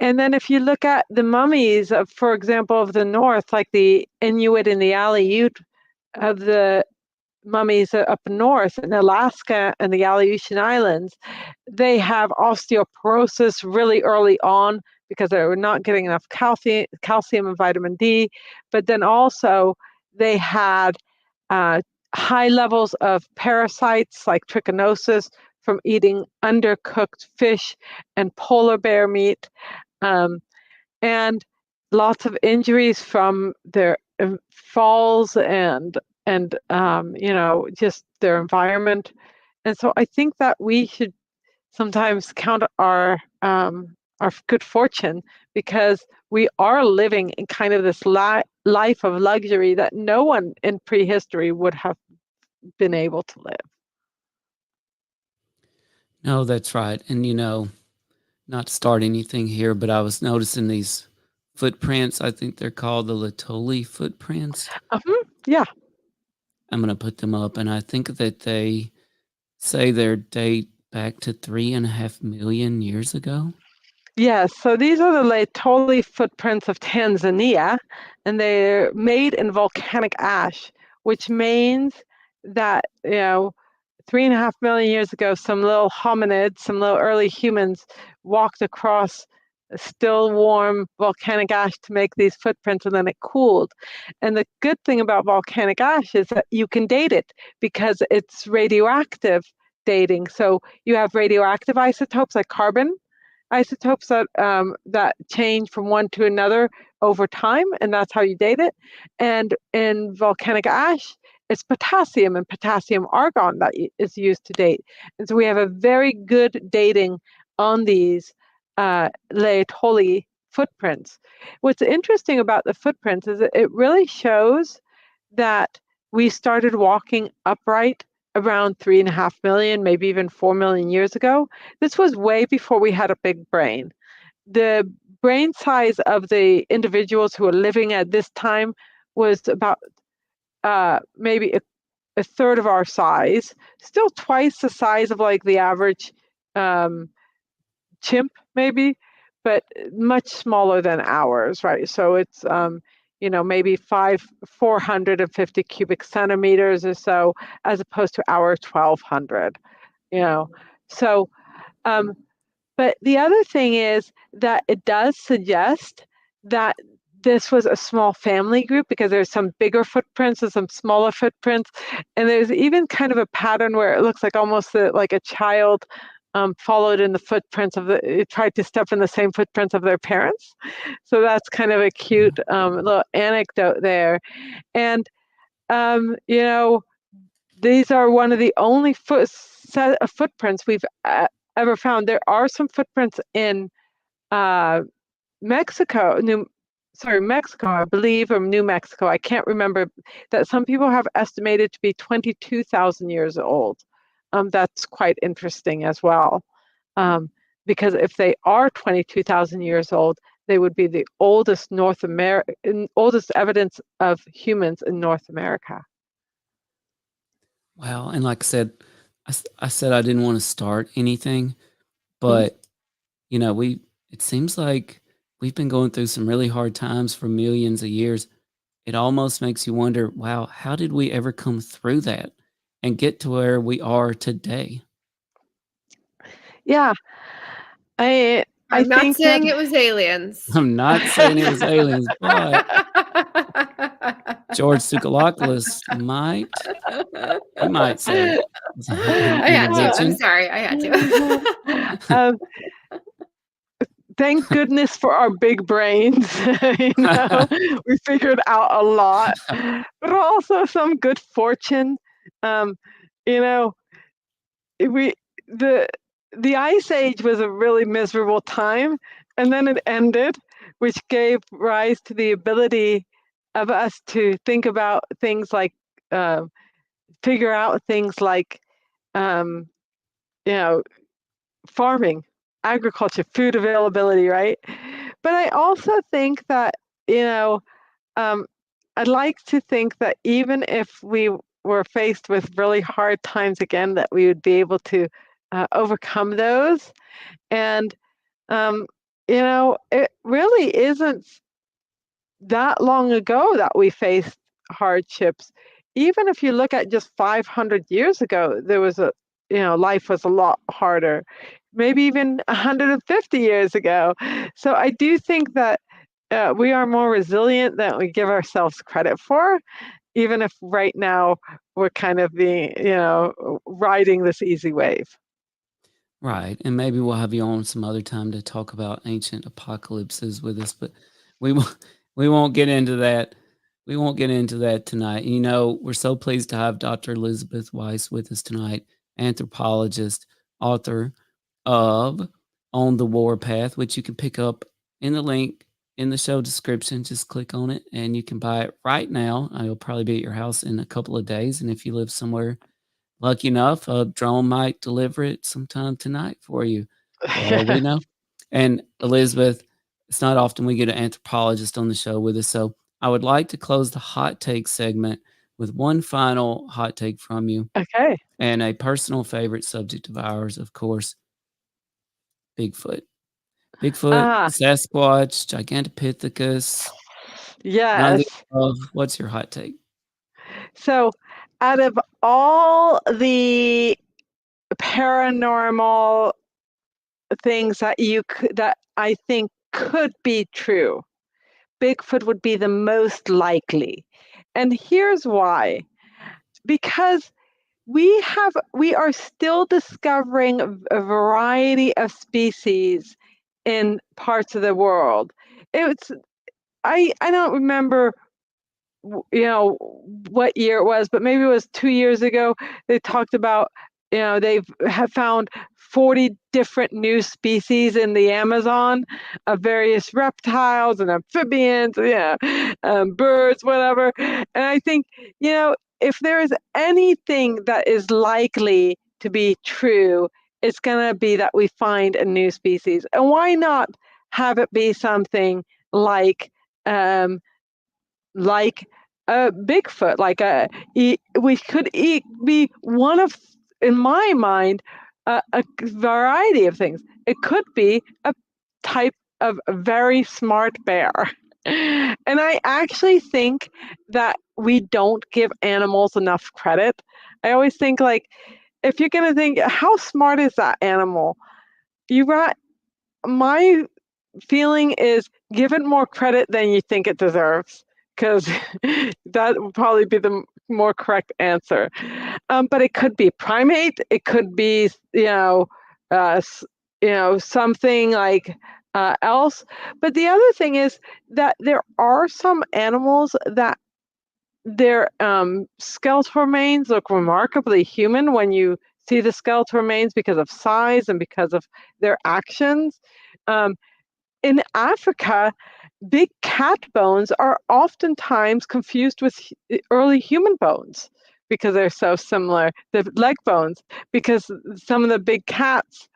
And then if you look at the mummies of, for example, of the North, like the Inuit and the Aleut of the mummies up north in Alaska and the Aleutian Islands, they have osteoporosis really early on because they were not getting enough calcium and vitamin D. But then also they had high levels of parasites like trichinosis from eating undercooked fish and polar bear meat, and lots of injuries from their falls and just their environment. And so I think that we should sometimes count our good fortune, because we are living in kind of this life of luxury that no one in prehistory would have been able to live. No, that's right. And, not to start anything here, but I was noticing these footprints. I think they're called the Latoli footprints. Yeah. I'm going to put them up, and I think that they say they date back to 3.5 million years ago. Yes, so these are the Latoli footprints of Tanzania, and they're made in volcanic ash, which means that, 3.5 million years ago, some little hominids, some little early humans walked across still warm volcanic ash to make these footprints, and then it cooled. And the good thing about volcanic ash is that you can date it because it's radioactive dating. So you have radioactive isotopes like carbon isotopes that change from one to another over time, and that's how you date it. And in volcanic ash, it's potassium and potassium argon that is used to date. And so we have a very good dating on these Laetoli footprints. What's interesting about the footprints is that it really shows that we started walking upright around 3.5 million, maybe even 4 million years ago. This was way before we had a big brain. The brain size of the individuals who were living at this time was about maybe a third of our size, still twice the size of like the average chimp maybe, but much smaller than ours, right? So it's maybe 450 cubic centimeters or so, as opposed to our 1,200. So but the other thing is that it does suggest that this was a small family group, because there's some bigger footprints and some smaller footprints, and there's even kind of a pattern where it looks like almost like a child followed in the footprints of tried to step in the same footprints of their parents. So that's kind of a cute little anecdote there. And these are one of the only set of footprints we've ever found. There are some footprints in Mexico, I believe, or New Mexico. I can't remember, that some people have estimated to be 22,000 years old. That's quite interesting as well, because if they are 22,000 years old, they would be the oldest oldest evidence of humans in North America. Wow. And like I said, I said I didn't want to start anything, but it seems like we've been going through some really hard times for millions of years. It almost makes you wonder, wow, how did we ever come through that and get to where we are today? Yeah. I'm not saying it was aliens. I'm not saying it was aliens, but George Tsoukalakis might say it. I had to. I'm sorry. I had to. Thank goodness for our big brains. We figured out a lot, but also some good fortune. The Ice Age was a really miserable time, and then it ended, which gave rise to the ability of us to think about things like, figure out things like, farming, agriculture, food availability, right? But I also think that, I'd like to think that even if we were faced with really hard times again, that we would be able to overcome those. And, it really isn't that long ago that we faced hardships. Even if you look at just 500 years ago, there was life was a lot harder, maybe even 150 years ago. So I do think that we are more resilient than we give ourselves credit for, even if right now we're kind of being, riding this easy wave. Right. And maybe we'll have you on some other time to talk about ancient apocalypses with us, but we won't get into that. We won't get into that tonight. We're so pleased to have Dr. Elizabeth Weiss with us tonight, anthropologist, author of On the Warpath, which you can pick up in the link in the show description. Just click on it and you can buy it right now. It'll probably be at your house in a couple of days. And if you live somewhere lucky enough, a drone might deliver it sometime tonight for you. We know. And Elizabeth, it's not often we get an anthropologist on the show with us. So I would like to close the hot take segment with one final hot take from you. Okay. And a personal favorite subject of ours, of course, Bigfoot. Sasquatch, Gigantopithecus. Yes. What's your hot take? So out of all the paranormal things that I think could be true, Bigfoot would be the most likely. And here's why. Because we are still discovering a variety of species in parts of the world. I don't remember what year it was, but maybe it was 2 years ago. They talked about they have found 40 different new species in the Amazon of various reptiles and amphibians, birds, whatever. And I think, if there is anything that is likely to be true, it's going to be that we find a new species. And why not have it be something like a Bigfoot, we could be one of, in my mind, a variety of things. It could be a type of very smart bear. And I actually think that we don't give animals enough credit. I always think, like, if you're going to think, how smart is that animal? My feeling is, give it more credit than you think it deserves, because that would probably be the more correct answer. But it could be primate. It could be, something like else. But the other thing is that there are some animals that their skeletal remains look remarkably human when you see the skeletal remains, because of size and because of their actions. In Africa, big cat bones are oftentimes confused with early human bones because they're so similar. The leg bones, because some of the big cats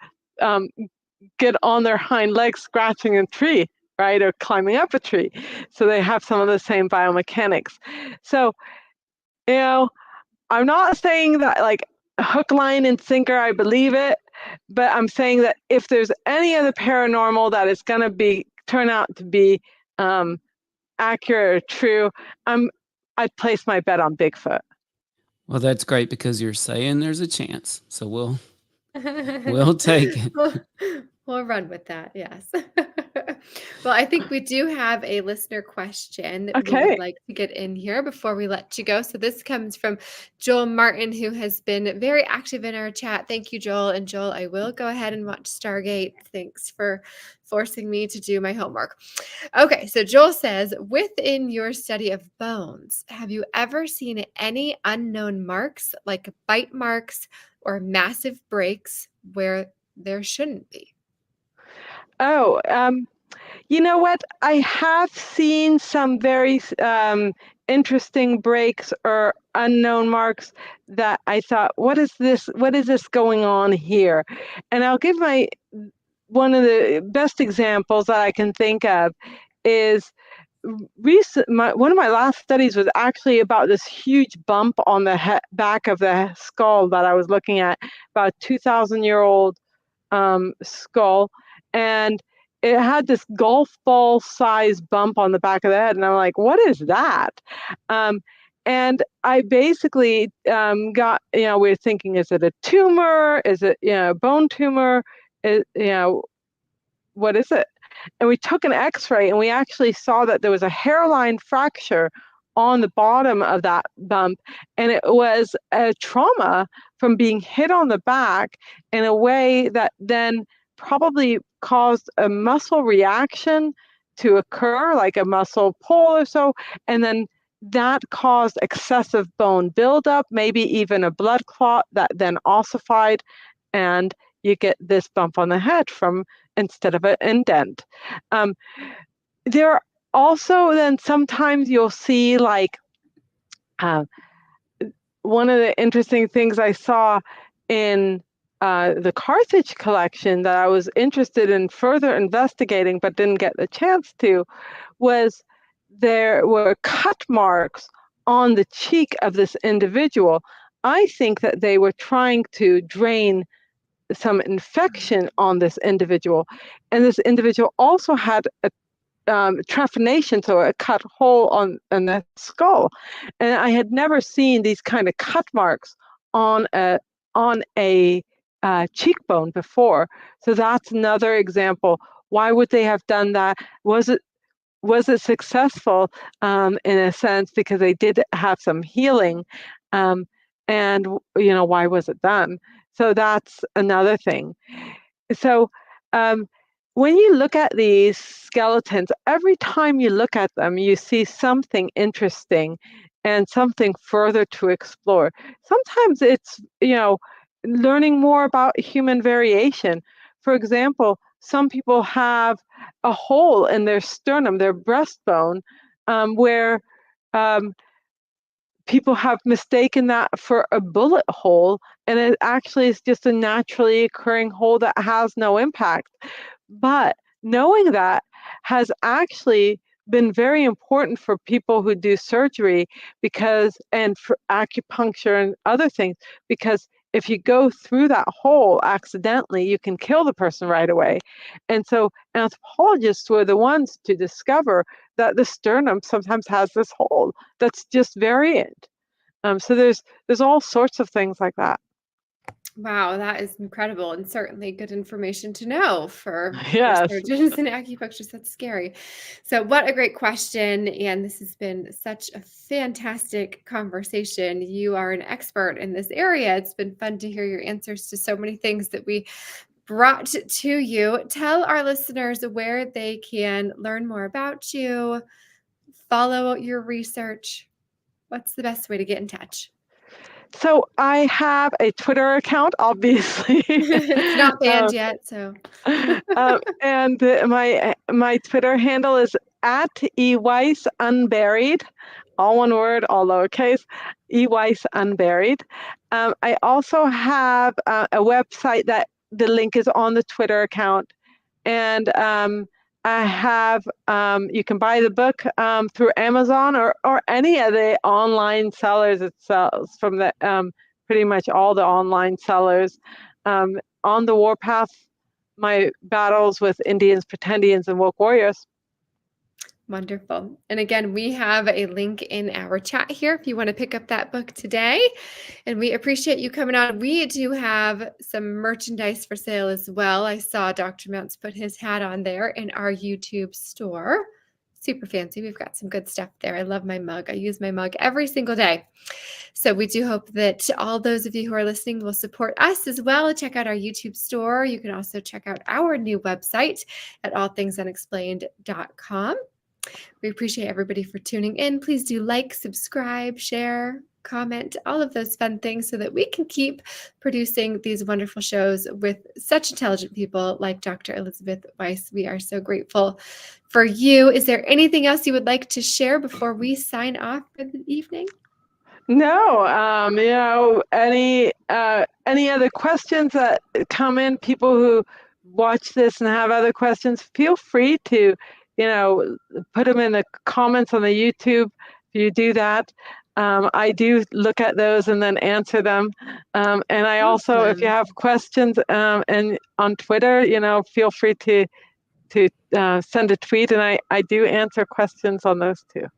get on their hind legs scratching a tree, right, or climbing up a tree. So they have some of the same biomechanics. So, I'm not saying that, like, hook, line, and sinker, I believe it, but I'm saying that if there's any other paranormal that is going to turn out to be accurate or true, I'd place my bet on Bigfoot. Well, that's great, because you're saying there's a chance, so we'll take it. We'll run with that, yes. Well, I think we do have a listener question that we would like to get in here before we let you go. So this comes from Joel Martin, who has been very active in our chat. Thank you, Joel. And Joel, I will go ahead and watch Stargate. Thanks for forcing me to do my homework. Okay, so Joel says, within your study of bones, have you ever seen any unknown marks, like bite marks or massive breaks where there shouldn't be? Oh, you know what? I have seen some very interesting breaks or unknown marks that I thought, what is this? What is this going on here? And I'll give one of the best examples that I can think of is one of my last studies was actually about this huge bump on the back of the skull that I was looking at, about a 2,000-year-old skull, and it had this golf ball size bump on the back of the head, and I'm like, what is that? And I basically got, we're thinking, is it a tumor? Is it, bone tumor? What is it? And we took an X-ray, and we actually saw that there was a hairline fracture on the bottom of that bump, and it was a trauma from being hit on the back in a way that then probably caused a muscle reaction to occur, like a muscle pull or so, and then that caused excessive bone buildup, maybe even a blood clot that then ossified, and you get this bump on the head instead of an indent. There are also, then sometimes you'll see, like, one of the interesting things I saw in the Carthage collection that I was interested in further investigating but didn't get the chance to, was there were cut marks on the cheek of this individual. I think that they were trying to drain some infection on this individual, and this individual also had a trephination, so a cut hole on the skull, and I had never seen these kind of cut marks on a cheekbone before. So that's another example. Why would they have done that? Was it successful in a sense, because they did have some healing, and why was it done? So that's another thing. So when you look at these skeletons, every time you look at them, you see something interesting and something further to explore. Sometimes it's, learning more about human variation. For example, some people have a hole in their sternum, their breastbone, where people have mistaken that for a bullet hole, and it actually is just a naturally occurring hole that has no impact. But knowing that has actually been very important for people who do surgery, and for acupuncture and other things, because if you go through that hole accidentally, you can kill the person right away. And so anthropologists were the ones to discover that the sternum sometimes has this hole that's just variant. So there's all sorts of things like that. Wow, that is incredible, and certainly good information to know for Yes. surgeons and acupuncturists. That's scary. So what a great question, and this has been such a fantastic conversation. You are an expert in this area. It's been fun to hear your answers to so many things that we brought to you. Tell our listeners where they can learn more about you, follow your research. What's the best way to get in touch? So I have a Twitter account, obviously. It's not banned yet, so. And my Twitter handle is at Weiss Unburied, all one word, all lowercase, Weiss Unburied. I also have a website that the link is on the Twitter account, and I have you can buy the book through Amazon or any of the online sellers. It sells from the pretty much all the online sellers. On the Warpath, my battles with Indians, Pretendians, and woke warriors. Wonderful. And again, we have a link in our chat here if you want to pick up that book today. And we appreciate you coming on. We do have some merchandise for sale as well. I saw Dr. Mounts put his hat on there in our YouTube store. Super fancy. We've got some good stuff there. I love my mug. I use my mug every single day. So we do hope that all those of you who are listening will support us as well. Check out our YouTube store. You can also check out our new website at allthingsunexplained.com. We appreciate everybody for tuning in. Please do like, subscribe, share, comment, all of those fun things so that we can keep producing these wonderful shows with such intelligent people like Dr. Elizabeth Weiss. We are so grateful for you. Is there anything else you would like to share before we sign off for the evening? No, any other questions that come in, people who watch this and have other questions, feel free to, put them in the comments on the YouTube. If you do that, I do look at those and then answer them. And I also, if you have questions and on Twitter, feel free to send a tweet, and I do answer questions on those too.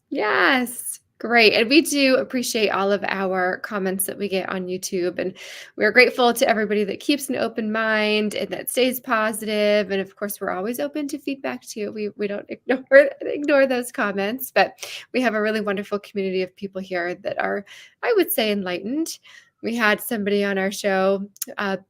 Yes. Great. And we do appreciate all of our comments that we get on YouTube. And we're grateful to everybody that keeps an open mind and that stays positive. And of course, we're always open to feedback too. We don't ignore those comments, but we have a really wonderful community of people here that are, I would say, enlightened. We had somebody on our show,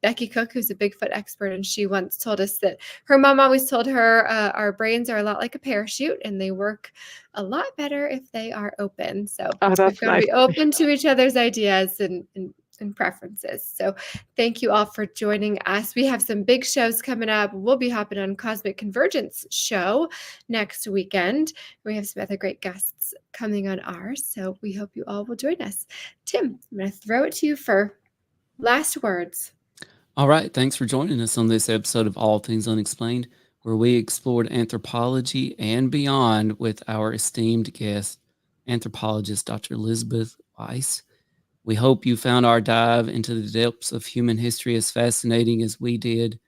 Becky Cook, who's a Bigfoot expert, and she once told us that her mom always told her our brains are a lot like a parachute and they work a lot better if they are open. So we've got to be open to each other's ideas and preferences. So thank you all for joining us. We have some big shows coming up. We'll be hopping on Cosmic Convergence show next weekend. We have some other great guests coming on ours. So we hope you all will join us. Tim, I'm going to throw it to you for last words. All right. Thanks for joining us on this episode of All Things Unexplained, where we explored anthropology and beyond with our esteemed guest, anthropologist Dr. Elizabeth Weiss. We hope you found our dive into the depths of human history as fascinating as we did.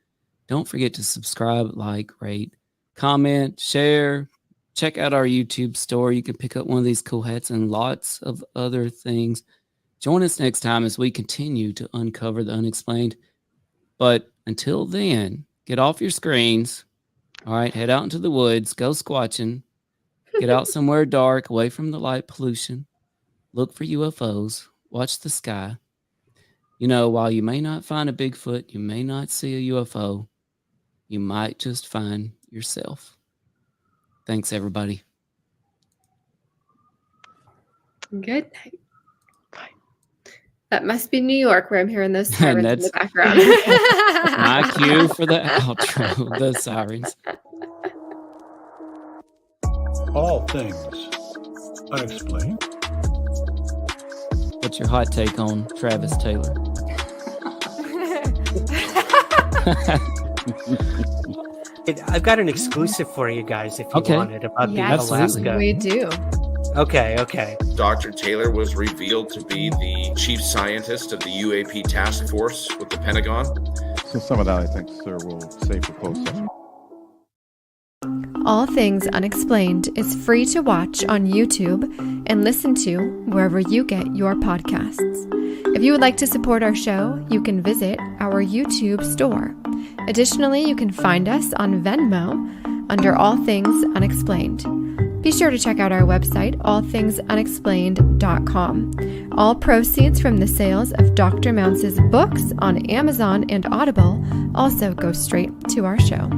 Don't forget to subscribe, like, rate, comment, share. Check out our YouTube store. You can pick up one of these cool hats and lots of other things. Join us next time as we continue to uncover the unexplained. But until then, get off your screens. All right, head out into the woods, go squatching, get out somewhere dark, away from the light pollution, look for UFOs, watch the sky. While you may not find a Bigfoot, you may not see a UFO, you might just find yourself. Thanks, everybody. Good night. That must be New York, where I'm hearing those sirens in the That's background. my cue for the outro, the sirens. All things unexplained. What's your hot take on Travis Taylor? I've got an exclusive for you guys if you want it about the Yes, Alaska. we do. Okay. Dr. Taylor was revealed to be the chief scientist of the UAP task force with the Pentagon. So some of that, I think, sir, we'll save for closed session. All Things Unexplained is free to watch on YouTube and listen to wherever you get your podcasts. If you would like to support our show, you can visit our YouTube store. Additionally, you can find us on Venmo under All Things Unexplained. Be sure to check out our website, allthingsunexplained.com. All proceeds from the sales of Dr. Mounce's books on Amazon and Audible also go straight to our show.